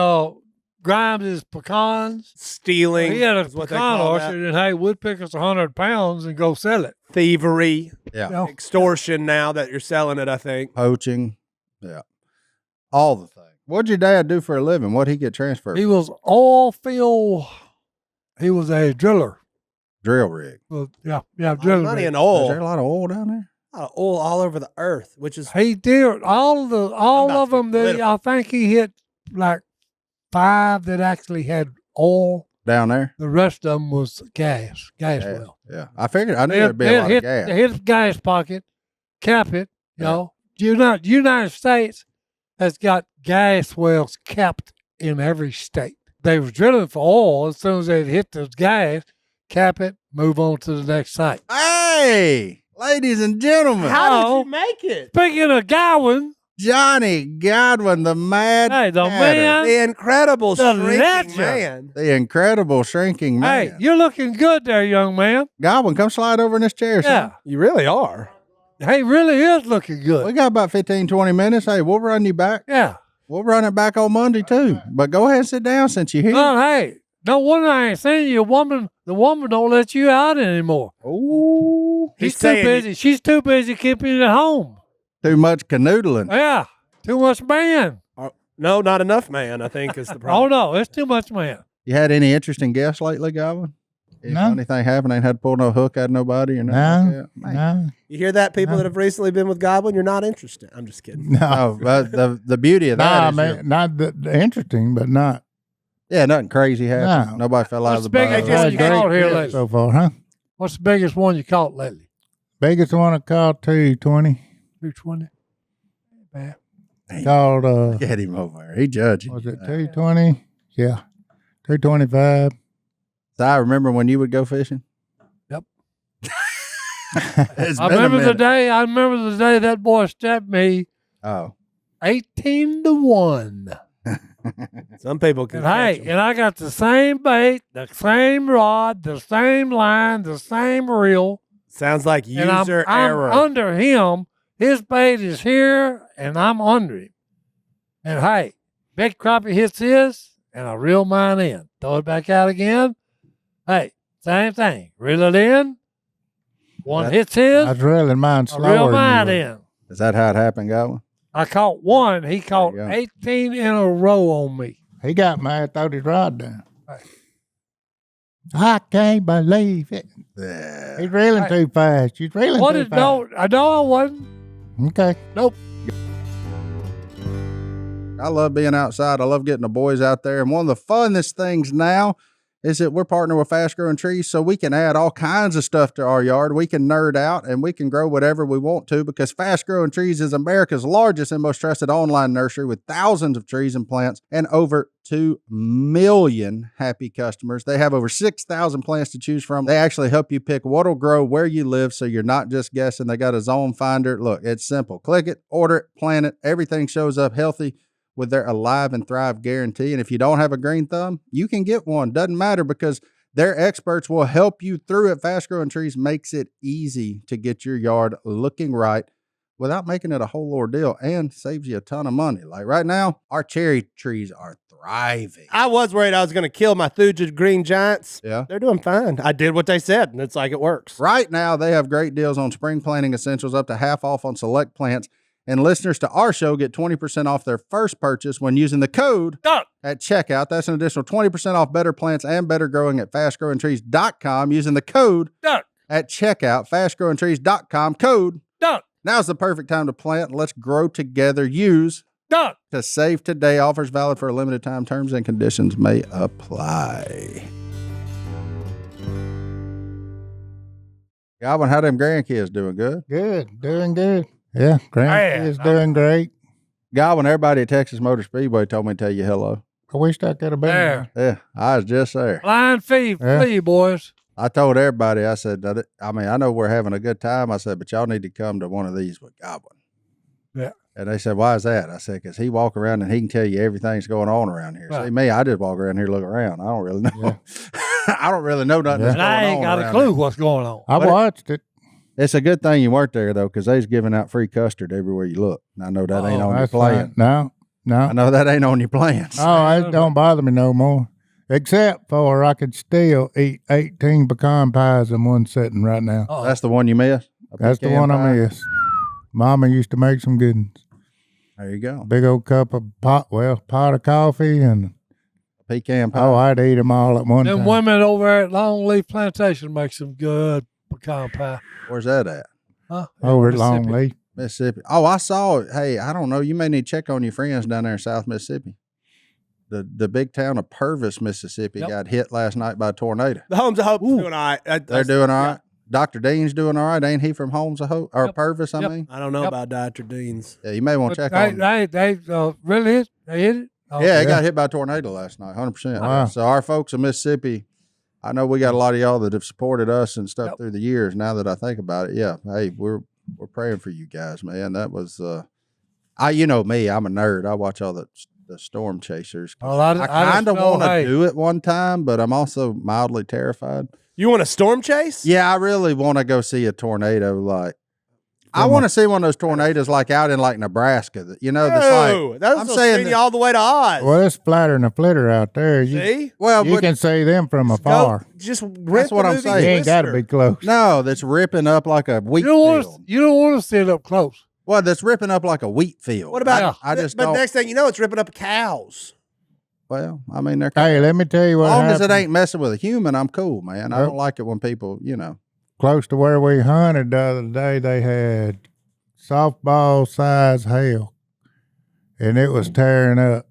Grimes' pecans. Stealing. He had a is what they pecan call orchard, that. and hey, we'd pick us 100 pounds and go sell it thievery, Yeah. extortion now that you're selling it, I think. Poaching. Yeah. All the things. What'd your dad do for a living? What'd he get transferred? He was oil field. He was a driller. Drill rig. Well, yeah, A lot of drilling. money rig. in Is oil. there a lot of oil down there? A lot of oil all over the earth, which is He did all about of to them. get political. I think he hit like 5 that actually had oil. Down there? The rest of them was gas well. Yeah. I figured, I knew there'd be a lot hit, of gas. They hit the gas pocket, cap it. You know, United States has got gas wells capped in every state. They was drilling for oil. As soon as they hit the gas, cap it, move on to the next site. Hey, ladies and gentlemen, how did you make it? Speaking of Godwin, Johnny Godwin, the mad hey, the Hatter. man, The incredible The shrinking legend. man. The incredible shrinking man. hey, you're looking good there, young man. Godwin, come slide over in this chair, son. Yeah, You really are. he really is looking We good. got about 15, 20 minutes. Hey, we'll run you back. Yeah. We'll run it back on Monday, too. But go ahead and sit down since you're here. Well, hey, no wonder I ain't seen you. The woman don't let you out anymore. Ooh. He's She's too saying- busy. She's too busy keeping you at home. Too much canoodling. Yeah, too much man. No, not enough, man, I think is the Oh problem. no, it's too much man. You had any interesting guests lately, Godwin? Any No. funny thing happen? Ain't had to pull no hook out of nobody or nothing No, like that? Man. no, You hear that, people No. that have recently been with Godwin? You're not interested. I'm just kidding. no. No, but the beauty of Nah, that is man, not the interesting, but not. yeah, nothing crazy happened. No. Nobody fell out What's of the the boat. biggest Just one you you got caught here trip lately? so far, huh? What's the biggest one you caught lately? Biggest one I caught 220. 220. Bad. Called Get him over there. He judging. was you. it 220? Yeah, 225. So I remember when you would go fishing. Yep. It's I been a remember the minute. day. I remember the day that boy stepped me Oh, 18-1. Some people can And catch hey, 'em. and I got the same bait, the same rod, the same line, the same reel. Sounds like And user I'm error. under him. His bait is here, and I'm under him. And hey, big crappie hits his, and I reel mine in. Throw it back out again. Hey, same thing. Reel it in. One That- hits his, I was reeling mine I reel slower mine than you. in. is that how it happened, Godwin? I caught one. He caught you go. 18 in a row on me. He got mad, threw his rod down. I can't believe it. Yeah. He's reeling Hey. too fast. He's reeling What too did fast. no? I know I wasn't. Okay. Nope. I love being outside. I love getting the boys out there. And one of the funnest things now is that we're partnering with Fast Growing Trees, so we can add all kinds of stuff to our yard. We can nerd out and we can grow whatever we want to, because Fast Growing Trees is America's largest and most trusted online nursery with thousands of trees and plants and over 2 million happy customers. They have over 6,000 plants to choose from. They actually help you pick what'll grow where you live, so you're not just guessing. They got a zone finder. Look, it's simple. Click it, order it, plant it. Everything shows up healthy with their Alive and Thrive guarantee. And if you don't have a green thumb, you can get one. Doesn't matter, because their experts will help you through it. Fast Growing Trees makes it easy to get your yard looking right without making it a whole ordeal, and saves you a ton of money. Like right now, our cherry trees are thriving. I was worried I was going to kill my Thuja green giants. Yeah. They're doing fine. I did what they said, and it's like it works. Right now, they have great deals on spring planting essentials, up to half off on select plants. And listeners to our show get 20% off their first purchase when using the code Duck. at checkout. That's an additional 20% off better plants and better growing at fastgrowingtrees.com using the code Duck. at checkout. Fastgrowingtrees.com code. Duck. Now's the perfect time to plant. Let's grow together. Use Duck. to save today. Offers valid for a limited time. Terms and conditions may apply. Godwin, how them grandkids doing? Good? Good. Doing good. Yeah. Grandkids doing great. Godwin, everybody at Texas Motor Speedway told me to tell you hello. I wish I could have been There. Yeah, I was just there. Flying fee, Yeah. flee, boys. I told everybody, I said, I mean, I know we're having a good time. I said, but y'all need to come to one of these with Godwin. Yeah. And they said, why is that? I said, because he walk around and he can tell you everything's going on around here. Right. See, me, I just walk around here, look around. I don't really know. I don't really know nothing Yeah. that's And I going ain't on got a around clue here. what's going on. I But it- watched it. It's a good thing you weren't there, though, because they's giving out free custard everywhere you look. And I know that ain't Oh, on your That's plan. fine. No. I know that ain't on your plans. Oh, it don't bother me no more. Except for I could still eat 18 pecan pies in one sitting right now. Uh-oh. That's the one you miss? A That's the pecan one pie? I miss. Mama used to make some good ones. There you go. Big old cup of pot of coffee, and Pecan pie. I'd eat them all at one Them time. women over at Longleaf Plantation make some good pecan pie. Where's that at? Huh? Over at Mississippi. Longleaf. Mississippi. Oh, I saw it. Hey, I don't know. You may need to check on your friends down there in South Mississippi. The big town of Purvis, Mississippi, Yep. got hit last night by a tornado. The Homes of Hope's doing all right. They're doing all right. Dr. Dean's doing all right. Ain't he from Homes of Hope or Yep. Purvis? I Yep. mean, I don't know Yep. about Dr. Dean's. yeah, you may want to check on. They really hit? They hit it? Oh, Yeah, it Yeah. got hit by a tornado last night, 100%. Wow. So our folks in Mississippi, I know we got a lot of y'all that have supported us and stuff Yep. through the years. Now that I think about it, yeah, hey, we're praying for you guys, man. That was, you know me, I'm a nerd. I watch all the storm chasers. Well, I kind of just know, want to hey, do it one time, but I'm also mildly terrified. You want a storm chase? Yeah, I really want to go see a tornado. Like, I From want to see one of those tornadoes like out in like Nebraska. That that's like. No, that's I'm I'm saying saying that- you all the way to Oz. Well, it's flatter than a flitter out there. You, See? Well, you but can see them from Just afar. just rip That's what the I'm movie saying. You ain't got to be Twister. close. no, that's ripping up like a wheat you don't field. want to see it up close. Well, that's ripping up like a wheat field. What about? Yeah. I just but don't. next thing you know, it's ripping up cows. Well, I mean, they're Hey, let me tell you as what long as happened. it ain't messing with a human, I'm cool, man. I Nope. don't like it when people, Close to where we hunted the other day, they had softball size hail, and it was tearing up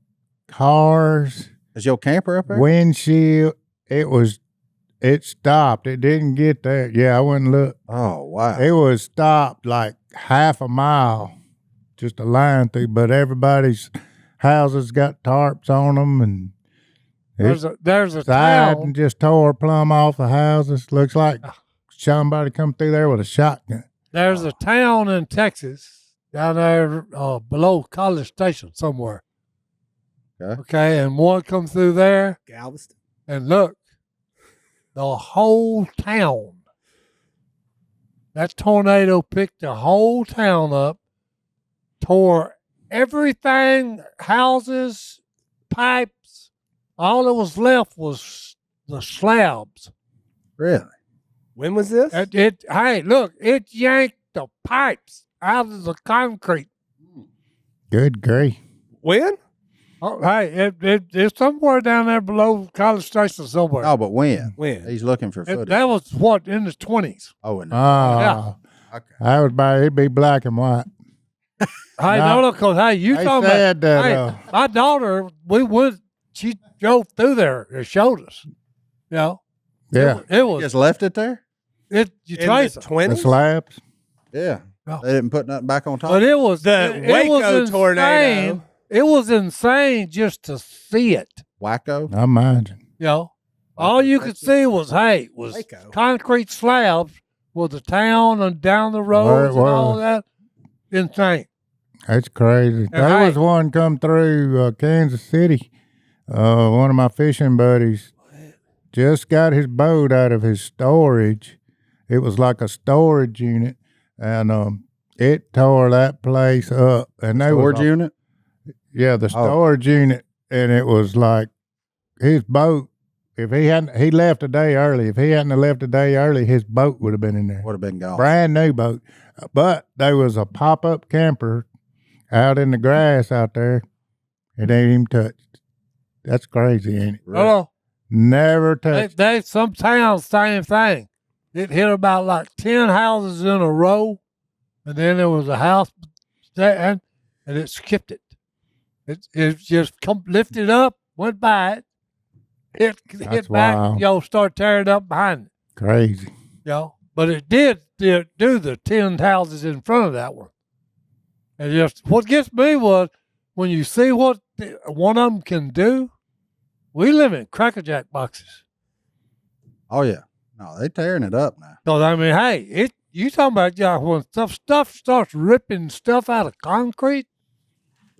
cars, Is your camper up there? windshield. It stopped. It didn't get there. Yeah, I went and looked. Oh wow! It was stopped like half a mile, just a line through. But everybody's houses got tarps on them, and There's a side town. and just tore plumb off the houses. Looks like somebody come through there with a shotgun. There's a town in Texas down there below College Station somewhere. Okay, and one come through there, Galveston. and look, the whole town. That tornado picked the whole town up, tore everything, houses, pipes. All that was left was the slabs. Really? When was this? Hey, look, it yanked the pipes out of the concrete. Good grief. When? Oh, hey, it's somewhere down there below College Station somewhere. Oh, but when? When? He's looking for footage. That was what, in the 20s. Oh, and Ah, okay. I was by. It'd be black and white. Hey, No. no, because, hey, you They talking said about, that, hey, my daughter, she drove through there and showed us. You know? Yeah, It was, just left it there. you In trace the it. the 20s? slabs. Yeah, No. they didn't put nothing back on top. But it was, The it Waco was insane. tornado. It was insane just to see it. Wacko. I imagine. You know? All you could see was Waco. concrete slabs with the town and down the Where it roads and all was. that. Insane. That's crazy. And There hey- was one come through Kansas City. One of my fishing buddies just got his boat out of his storage. It was like a storage unit, and it tore that place up. And they Storage was, unit. yeah, the storage unit, and it was like his boat. If he left a day early. If he hadn't have left a day early, his boat would have been in there. Would have been gone. Brand new boat. But there was a pop up camper out in the grass out there. It ain't even touched. That's crazy, ain't it? Oh, Never touched. they some towns, same thing. It hit about like 10 houses in a row, and then there was a house there, and it skipped it. It just lifted up, went by it, hit That's back, wild. start tearing up behind it, Crazy. But it did do the 10 houses in front of that one. And just what gets me was when you see what one of them can do. We live in Cracker Jack boxes. Oh yeah. No, they tearing it up now. Because I mean, hey, you talking about when stuff starts ripping stuff out of concrete,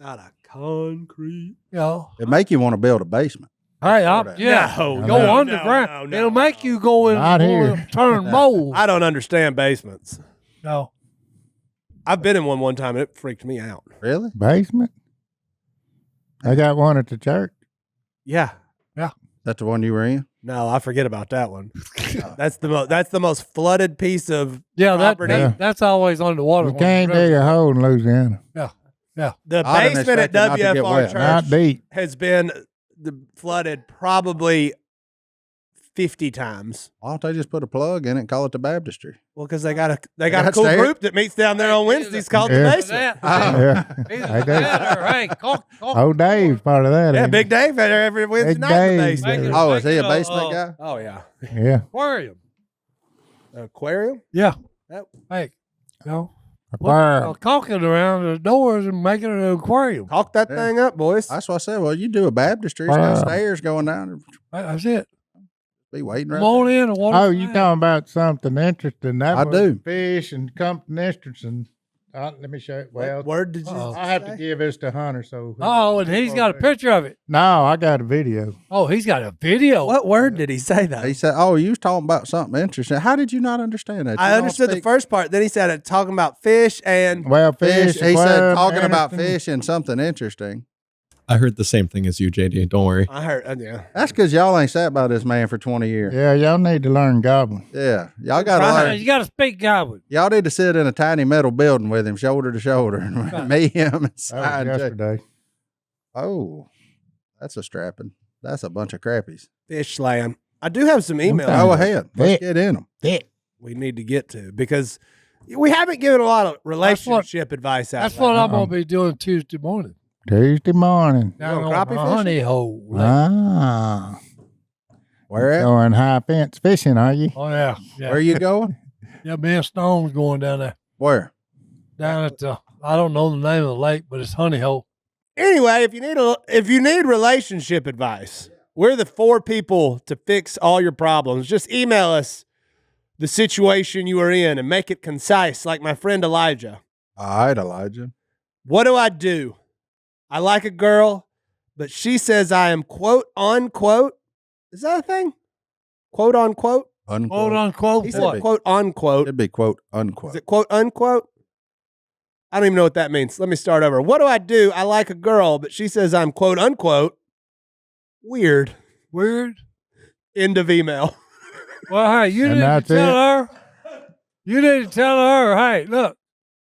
Out of concrete. It make you want to build a basement. Hey, that. No, go no, underground. no, no, It'll make no. you go in Not and here. turn mold. I don't understand basements. No, I've been in one time and it freaked me out. Really? Basement? I got one at the church. Yeah. That's the one you were in? No, I forget about that one. That's the most flooded piece of Yeah, property. that's always on the water. You can't dig a hole in Louisiana. Yeah. The I didn't basement at expect it not to get WFR wet. Not Church deep. has been flooded probably 50 times. Why don't they just put a plug in it and call it the baptistry? Well, because they got a got cool stairs? group that meets down there on Wednesdays called the Yeah. basement. Yeah. Either I do. that or, hey, caulk Oh, Dave's part of that. Yeah, ain't Big Dave had every Wednesday Big night in the Dave, basement. Dave. Oh, is he a Make it basement guy? Oh yeah, he? Yeah. aquarium. aquarium. Yeah. That- Hey, Fire. caulk it around the doors and make it an aquarium. Caulk that Yeah. thing up, boys. That's what I said. Well, you do a baptistry. It's got Wow. stairs going down. That's it. Be waiting right Come on there. in and water. Oh, you talking about something interesting? That I was do. Fish and something interesting. Let me show you. Well, What word did you? Uh-oh. I have to say? give this to Hunter. So. Oh, and he's got a picture of it. No, I got a video. Oh, he's got a video. What word did he say though? He said, "Oh, you was talking about something interesting. How did you not understand that? You I don't understood the speak first part. Then he said it talking about fish and Well, fish." fish. He said aquarium, talking about anything. fish and something interesting. I heard the same thing as you, JD. Don't worry. I heard. Yeah. That's because y'all ain't sat by this man for 20 years. Yeah, y'all need to learn Godwin. Yeah, y'all got to Right. learn. You got to speak Godwin. Y'all need to sit in a tiny metal building with him, shoulder to shoulder, and me, him, and That Sign was Jay. yesterday. Oh, that's a strapping. That's a bunch of crappies. Fish slam. I do have some emails Go ahead. Let's Thick. get in them. we need to get to because we haven't given a lot of relationship advice out. That's what lately. I'm going to be doing Tuesday morning. Tuesday morning. Down going on crappie the fishing? honey hole. Ah. Where at? Going high fence fishing, are you? Oh, yeah. Where Yeah. are you going? Yeah, me and Stone's going down there. Where? Down at the, I don't know the name of the lake, but it's honey hole. Anyway, if you need relationship advice, we're the 4 people to fix all your problems. Just email us the situation you are in and make it concise, like my friend Elijah. All right, Elijah. What do? I like a girl, but she says I am quote unquote. Is that a thing? Quote unquote. Unquote. Quote unquote. He Could said be. quote unquote. It'd be quote Is unquote. it quote unquote? I don't even know what that means. Let me start over. What do? I like a girl, but she says I'm quote unquote weird. Weird. End of email. Well, hey, you And need to that's tell it. her. You need to tell her, hey, look,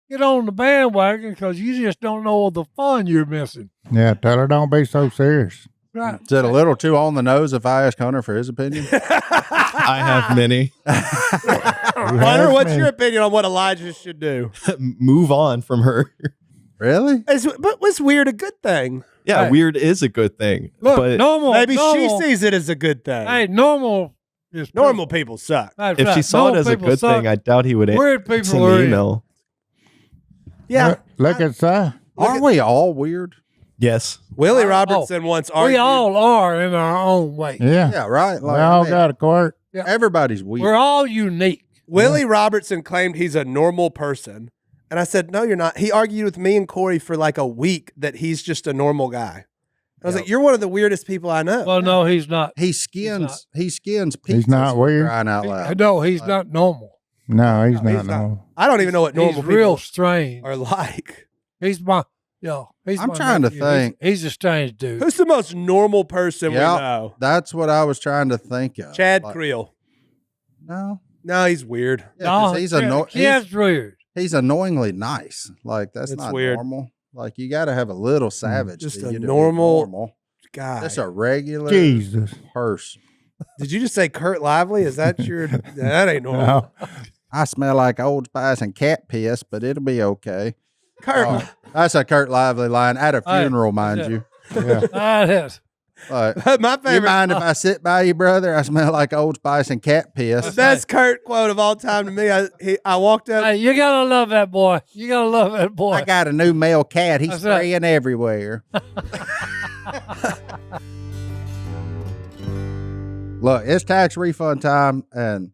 get on the bandwagon because you just don't know all the fun you're missing. Yeah, tell her don't be so serious. Right. Is it a little too on the nose if I ask Hunter for his opinion? I have many. Hunter, what's your opinion on what Elijah should do? Move on from her. Really? But what's weird a good thing? Yeah, Hey. weird is a good thing. Look, but normal. Maybe normal, she sees it as a good thing. Hey, normal is Normal people suck. That's if right. she saw it Normal as a people good suck. thing, I doubt he would Weird send people the are in. email. Yeah. Look at Si. Aren't we all weird? Yes. Willie Oh, Robertson once argued. We all are in our own way. Yeah. Yeah, right. We all got a quirk. everybody's weird. We're all unique. Willie Robertson claimed he's a normal person. And I said, no, you're not. He argued with me and Corey for like a week that he's just a normal guy. I was Yeah. like, you're one of the weirdest people I know. Well, no, he's not. He skins pizzas. He's not for weird. Crying out loud. No, he's not normal. No, he's No, not. he's not. No. I don't even know what normal He's real people strange. are like. He's my, he's I'm my trying to nephew. think. He's a strange dude. Who's the most normal person we Yeah. know? That's what I was trying to think of. Chad Like, Creel. No. No, he's weird. Yeah, 'cause No, he's, Chad's weird. he's annoyingly nice. Like, that's It's not weird. normal. Like, you got to have a little savage. Just to a you to be normal guy. Just a regular Jesus. person. Did you just say Kurt Lively? Is that your? That ain't normal. No. I smell like Old Spice and cat piss, but it'll be okay. Kurt. Oh, that's a Kurt Lively line at a Hey, funeral, mind yeah. you. Yeah. That is. Like, My you favorite. mind if I sit by you, brother? I smell like Old Spice and cat The piss. best Kurt quote of all time to me. I walked up. Hey, you gotta love that boy. You gotta love that boy. I got a new male cat. He's That's right. spraying everywhere. Look, it's tax refund time, and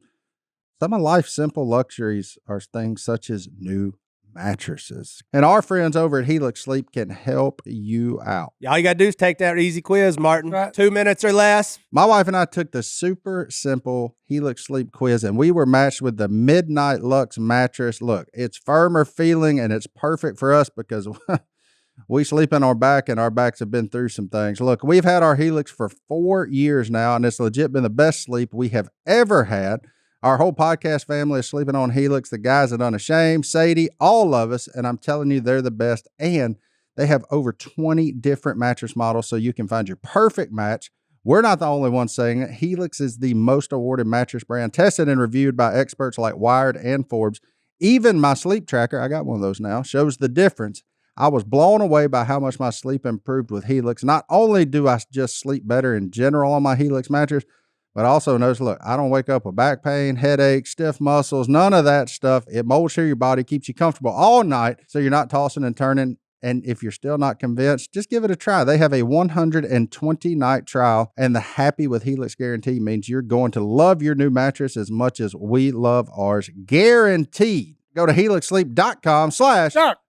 some of life's simple luxuries are things such as new mattresses. And our friends over at Helix Sleep can help you out. All you got to do is take that easy quiz, Martin. Right. 2 minutes or less. My wife and I took the super simple Helix Sleep quiz, and we were matched with the Midnight Lux mattress. Look, it's firmer feeling, and it's perfect for us because We sleep in our back, and our backs have been through some things. Look, we've had our Helix for 4 years now, and it's legit been the best sleep we have ever had. Our whole podcast family is sleeping on Helix. The guys at Unashamed, Sadie, all of us, and I'm telling you, they're the best. And they have over 20 different mattress models, so you can find your perfect match. We're not the only ones saying it. Helix is the most awarded mattress brand, tested and reviewed by experts like Wired and Forbes. Even my sleep tracker, I got one of those now, shows the difference. I was blown away by how much my sleep improved with Helix. Not only do I just sleep better in general on my Helix mattress, but I also notice, look, I don't wake up with back pain, headache, stiff muscles, none of that stuff. It molds through your body, keeps you comfortable all night, so you're not tossing and turning. And if you're still not convinced, just give it a try. They have a 120-night trial, and the Happy with Helix guarantee means you're going to love your new mattress as much as we love ours. Guaranteed. Go to helixsleep.com/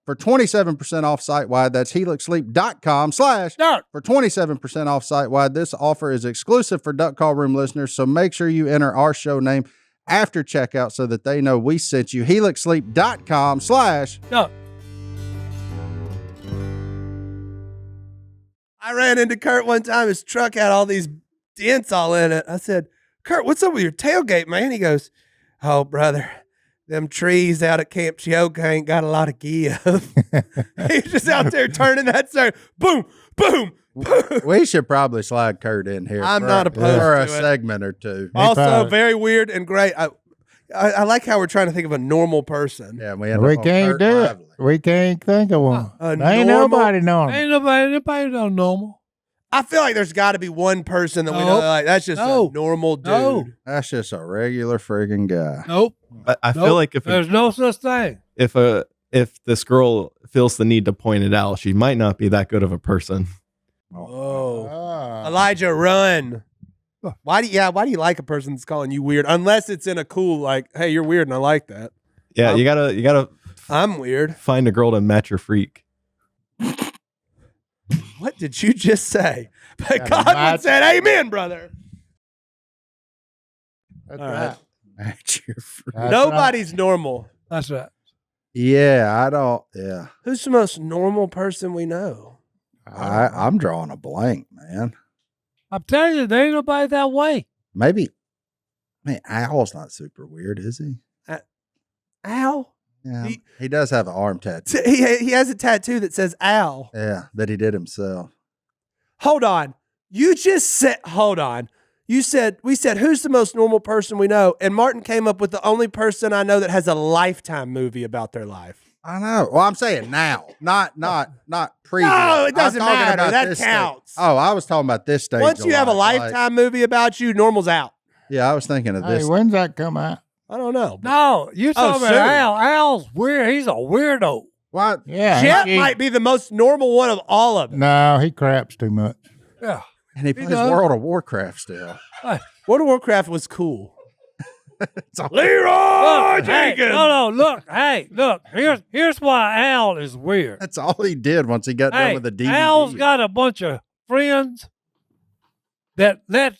for 27% off site-wide. That's helixsleep.com/ for 27% off site-wide. This offer is exclusive for Duck Call Room listeners, so make sure you enter our show name after checkout so that they know we sent you. helixsleep.com/ I ran into Kurt one time. His truck had all these dents all in it. I said, Kurt, what's up with your tailgate, man? He goes, oh, brother, them trees out at Camp Chioka ain't got a lot of give. He's just out there turning that circle. Boom, boom, boom. We should probably slide Kurt in here. I'm not opposed for a to it. segment or two. Also, very weird and great. I like how we're trying to think of a normal person. Yeah, we can't do it. We can't think of one. Ain't nobody normal. Ain't nobody no normal. I feel like there's got to be one person that we know, like, that's just a normal dude. No. That's just a regular friggin' guy. Nope. I feel like there's no such thing. if this girl feels the need to point it out, she might not be that good of a person. Oh, Elijah, run. Why do you like a person that's calling you weird? Unless it's in a cool, like, hey, you're weird and I like that. Yeah, you gotta I'm weird. find a girl to match your freak. What did you just say? But Godwin said, amen, brother. That's All right. right. Match your freak. Nobody's normal. That's right. Yeah, I don't. Yeah, Who's the most normal person we know? I'm drawing a blank, man. I'm telling you, there ain't nobody that way. Maybe. I mean, Al's not super weird, is he? Al? Yeah, he does have an arm tattoo. He has a tattoo that says Al. Yeah, that he did himself. Hold on. You just said, hold on. We said, who's the most normal person we know? And Martin came up with the only person I know that has a Lifetime movie about their life. I know. Well, I'm saying now, not previous. No, it doesn't I'm talking matter. about That this counts. Oh, I was talking about this stage. Once you have a life, Lifetime movie about you, normal's out. yeah, I was thinking of Hey, this. when's that come out? I don't know. No, you talking soon. about Al. Al's weird. He's a weirdo. What? Yeah. Jet he- might be the most normal one of all of them. No, he craps too much. Yeah. And he plays does. World of Warcraft still. World of Warcraft was cool. Leroy Jenkins. Look. Hey, look. Here's why Al is weird. That's all he did once he got done with the DVD. Al's got a bunch of friends that let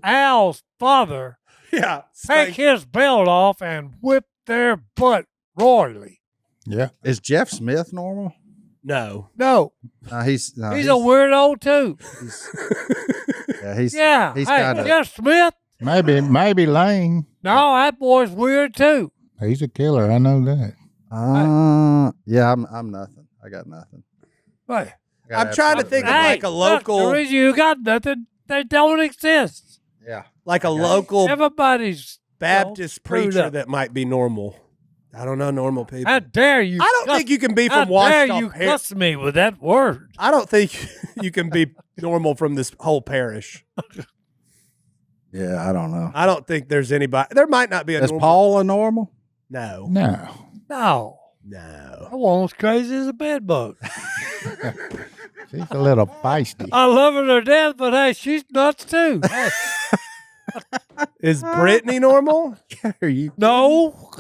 Al's father Yeah. take his belt off and whip their butt royally. Yeah. Is Jeff Smith normal? No. No, He's he's a weirdo too. He's Yeah. He's Hey, kinda- Jeff Smith. Maybe Lane. No, that boy's weird too. He's a killer. I know that. Yeah, I'm nothing. I got nothing. Hey, I'm trying to think of like a look, local, the reason you got nothing, they don't exist. Yeah. like a local Everybody's Baptist screwed preacher up. that might be normal. I don't know normal people. How dare you? I don't think you can be How from washed dare off you hair. cuss me with that word? I don't think you can be normal from this whole parish. Yeah, I don't know. I don't think there's anybody. There might not be a Is normal. Paul a normal? No. No. No, No. I'm almost crazy as a bed bug. She's a little feisty. I love her to death, but hey, she's nuts too. Hey, Is Brittany normal? Are you? no,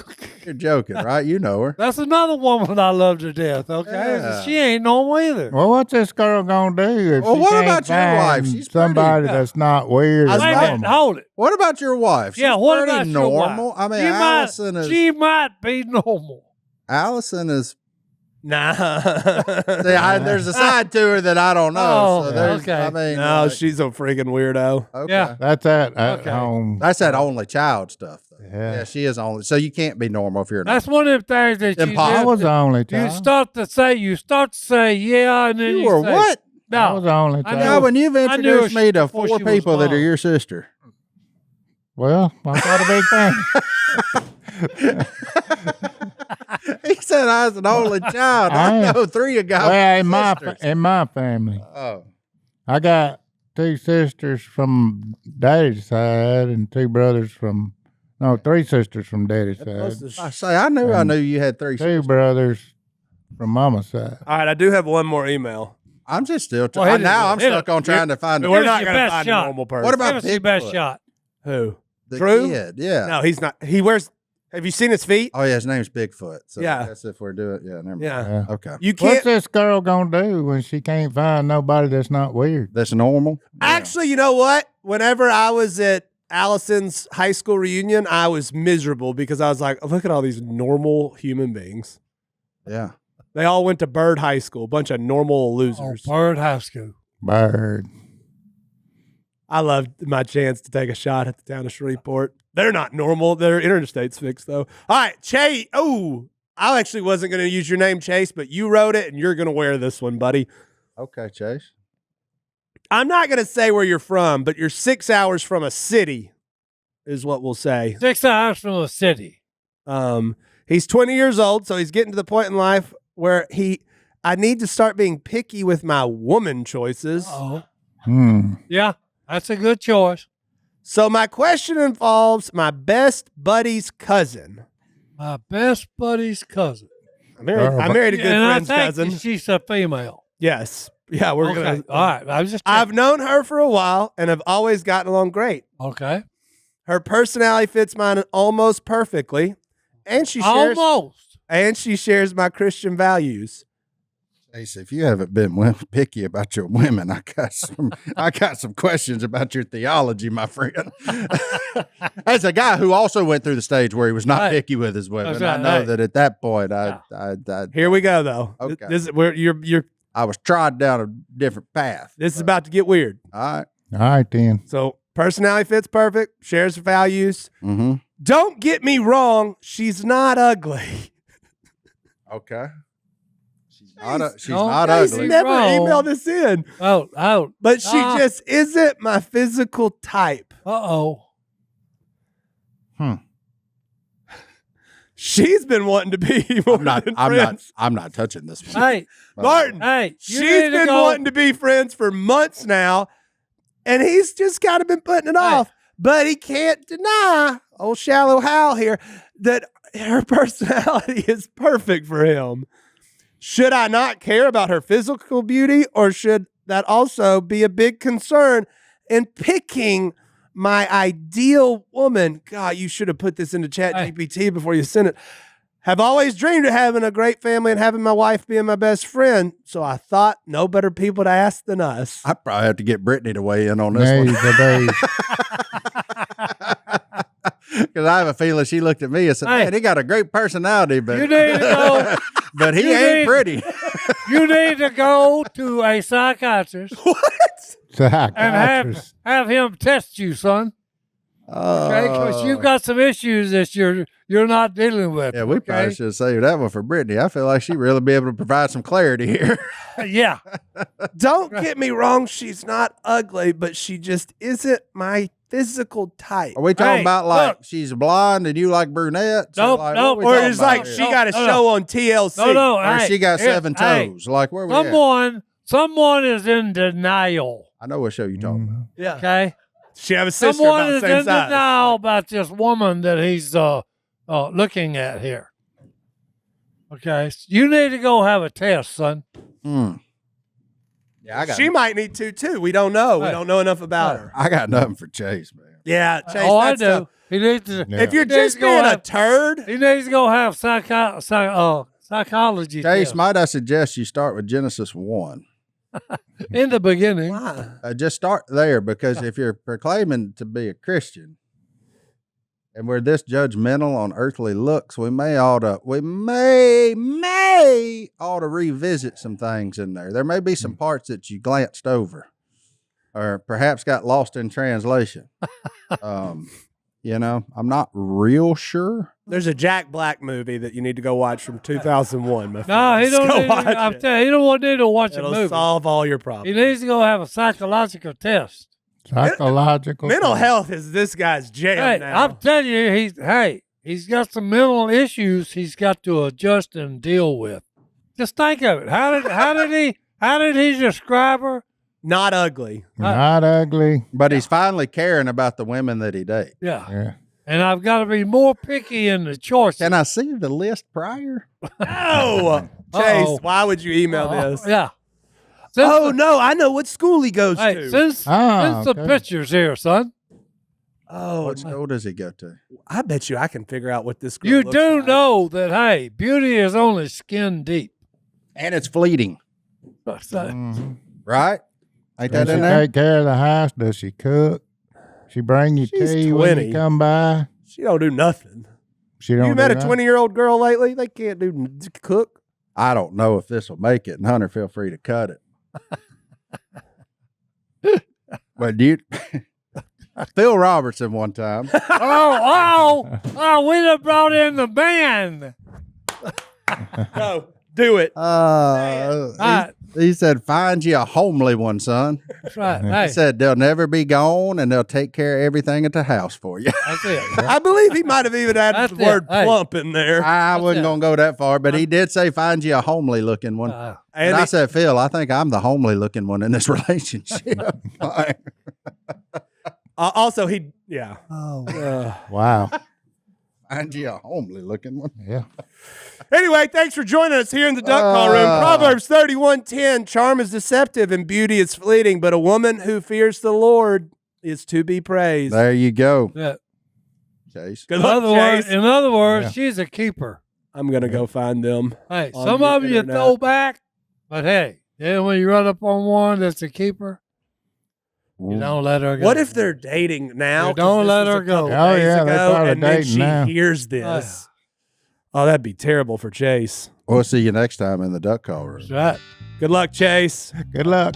You're joking, right? You know her. that's another woman I love to death. Okay, Yeah. she ain't normal either. Well, what's this girl gonna do if Well, she what can't about your find wife? She's somebody pretty. that's not weird? I was and Wait a minute, normal? hold it. What about your wife? She's Yeah, what pretty about normal. your wife? I mean, She Allison might, is. she might be normal. Allison is Nah. See, there's a side to her that I don't know. Oh, so there's, okay. I mean, No, like, she's a freaking weirdo. okay. Yeah. That's at Okay. home. That's that only child stuff. Though. Yeah. Yeah, she is only. So you can't be normal if you're not. That's one of the things that you Impossible. I do. was the only You child. start to say yeah, and then You you were say, what? I was No. the only I child. knew- Godwin, you've I knew introduced her me to before 4 she was people that are born. your sister. Well, I thought a big thing. He said I was an only child. I I- know 3 of Godwin's Well, sisters. in my family, Oh, I got 2 sisters from daddy's side and 2 brothers from. No, 3 sisters from daddy's side. I say I knew you had 3 2 sisters. brothers from mama's side. All right, I do have one more email. I'm just still Well, hit it, now. I'm hit it. stuck on trying to find We're us not your going to best find shot. a normal person. What about Give us your best Bigfoot? shot. Who? the Drew? kid. Yeah. No, he's not. He wears. Have you seen his feet? Oh yeah, his name's Bigfoot. So Yeah. that's if we're doing. Yeah. Never mind. Yeah. Yeah. Okay. You What's can't. this girl gonna do when she can't find nobody that's not weird? That's normal. Actually, you know what? Whenever I was at Allison's high school reunion, I was miserable because I was like, look at all these normal human beings. Yeah. They all went to Bird High School, a bunch of normal Oh, losers. Bird High School. Bird. I loved my chance to take a shot at the town of Shreveport. They're not normal. Their interstate's fixed, though. All right, Chase. Oh, I actually wasn't going to use your name, Chase, but you wrote it, and you're going to wear this one, buddy. Okay, Chase. I'm not going to say where you're from, but you're 6 hours from a city, is what we'll say. 6 hours from the city. He's 20 years old, so he's getting to the point in life where I need to start being picky with my woman choices. Oh, Hmm. yeah, that's a good choice. So my question involves my best buddy's cousin. My best buddy's cousin. I married a good and friend's I think cousin. she's a female. Yes. Yeah, we're Okay, gonna. all right. I was just I've known her for a while and have always gotten along great. okay. Her personality fits mine almost perfectly, and she shares my Christian values. Chase, if you haven't been picky about your women, I got some questions about your theology, my friend. As a guy who also went through the stage where he was not Right. picky with his women, That's I right, know right. that at that point, Here we go, though. Okay. This is where you're. I was trod down a different path. This is about to get weird. All right. All right then. So personality fits perfect, shares values. Mm-hmm. Don't get me wrong, she's not ugly. Okay. She's not don't He's ugly. never wrong. emailed this in, Oh. but she Ah. just isn't my physical type. Uh-oh. She's been wanting to be more than friends. I'm not touching this one. Hey, Martin, hey. she's been wanting to be friends for months now, and he's just kind of been putting it off. But he can't deny, old shallow Hal here, that her personality is perfect for him. Should I not care about her physical beauty, or should that also be a big concern in picking my ideal woman? God, you should have put this into Chat GPT before you sent it. Have always dreamed of having a great family and having my wife being my best friend. So I thought no better people to ask than us. I probably have to get Brittany to weigh in on this Nay, one. the Because I have a feeling she looked at me and said, Hey. man, he got a great personality, but You need to go. but he you ain't need- pretty. You need to go to a psychiatrist and psychiatrist. have him test you, son. Okay, because you've Oh. got some issues that you're not dealing with. Yeah, we okay? probably should have saved that one for Brittany. I feel like she'd really be able to provide some clarity here. Yeah. Don't get me wrong, she's not ugly, but she just isn't my physical type. Are we talking Hey, about like look. she's blonde and you like brunettes? Nope, like, nope. what we Or talking it's about like here? she No, got a no, show on TLC. No. Or hey, she got here- 7 hey, toes. Like where we at? Someone is in denial. I know what show you talking about. Yeah. Okay. She have a sister Someone about is the same in size. denial about this woman that he's looking at here. Okay. You need to go have a test, son. Yeah, I got. She might need to too. We don't know. We Hey. don't know enough about her. I got nothing for Chase, man. Yeah, Chase, Oh, I that's do. tough. He needs to. Yeah. If you're He needs just to go being a have- turd, He needs to go have psychology Chase, test. might I suggest you start with Genesis 1? In the beginning. why? Just start there because if you're proclaiming to be a Christian, and we're this judgmental on earthly looks, we may ought to revisit some things in there. There may be some parts that you glanced over, or perhaps got lost in translation. I'm not real sure. There's a Jack Black movie that you need to go watch from 2001. My No, friend. he Just don't. go Need, watch I'm it. telling you, he don't need to watch a It'll movie. solve all your He problems. needs to go have a psychological test. Psychological. Mental test. health is this guy's jam Hey, now. I'm telling you, he's got some mental issues he's got to adjust and deal with. Just think of it. How did he describe her? Not ugly. Not ugly. But he's finally caring about the women that he dates. Yeah. Yeah. And I've got to be more picky in the choices. Can I see the list prior? No, Chase. Uh-oh. Why would you email this? Yeah. Oh no, I know what school he goes Hey, to. since the okay. pictures here, son, Oh, What school does he go to? I bet you I can figure out what this girl you looks do like. know that, hey, beauty is only skin deep. And it's fleeting, Mhm. right? Ain't Does that she in there? take care of the house? Does she cook? She bring you She's tea when 20. you come by? She don't do nothing. She don't You met do a that? 20-year-old girl lately? They can't cook. I don't know if this will make it, and Hunter, feel free to cut it. But dude, Phil Robertson one time. Oh, we done brought in the band. No, do it. He said, "Find you a homely one, son." That's right. He Hey, said they'll never be gone, and they'll take care of everything at the house for you. that's it. I believe he might have even added That's the word it. Hey. plump in there. I wasn't it. gonna go that far, but he did say, "Find you a homely looking one." Uh, And I said, "Phil, I think I'm the homely looking one in this relationship." Also, yeah. Wow. Find you a homely looking one. Yeah. Anyway, thanks for joining us here in the Duck Call Room. Proverbs 31:10, charm is deceptive and beauty is fleeting, but a woman who fears the Lord is to be praised. There you go, yeah. Chase. Good In luck, other words, Chase. she's a keeper. I'm going to go find them. Hey, On some the of them you internet. throw back, but hey, then when you run up on one that's a keeper, you don't let her go. What if they're dating now? You don't 'Cause let this was her a go. couple Oh, days yeah, they ago, probably and then dating she now. hears this. Oh, that'd be terrible for Chase. We'll see you next time in the Duck Call Room. That's right. Good luck, Chase. Good luck.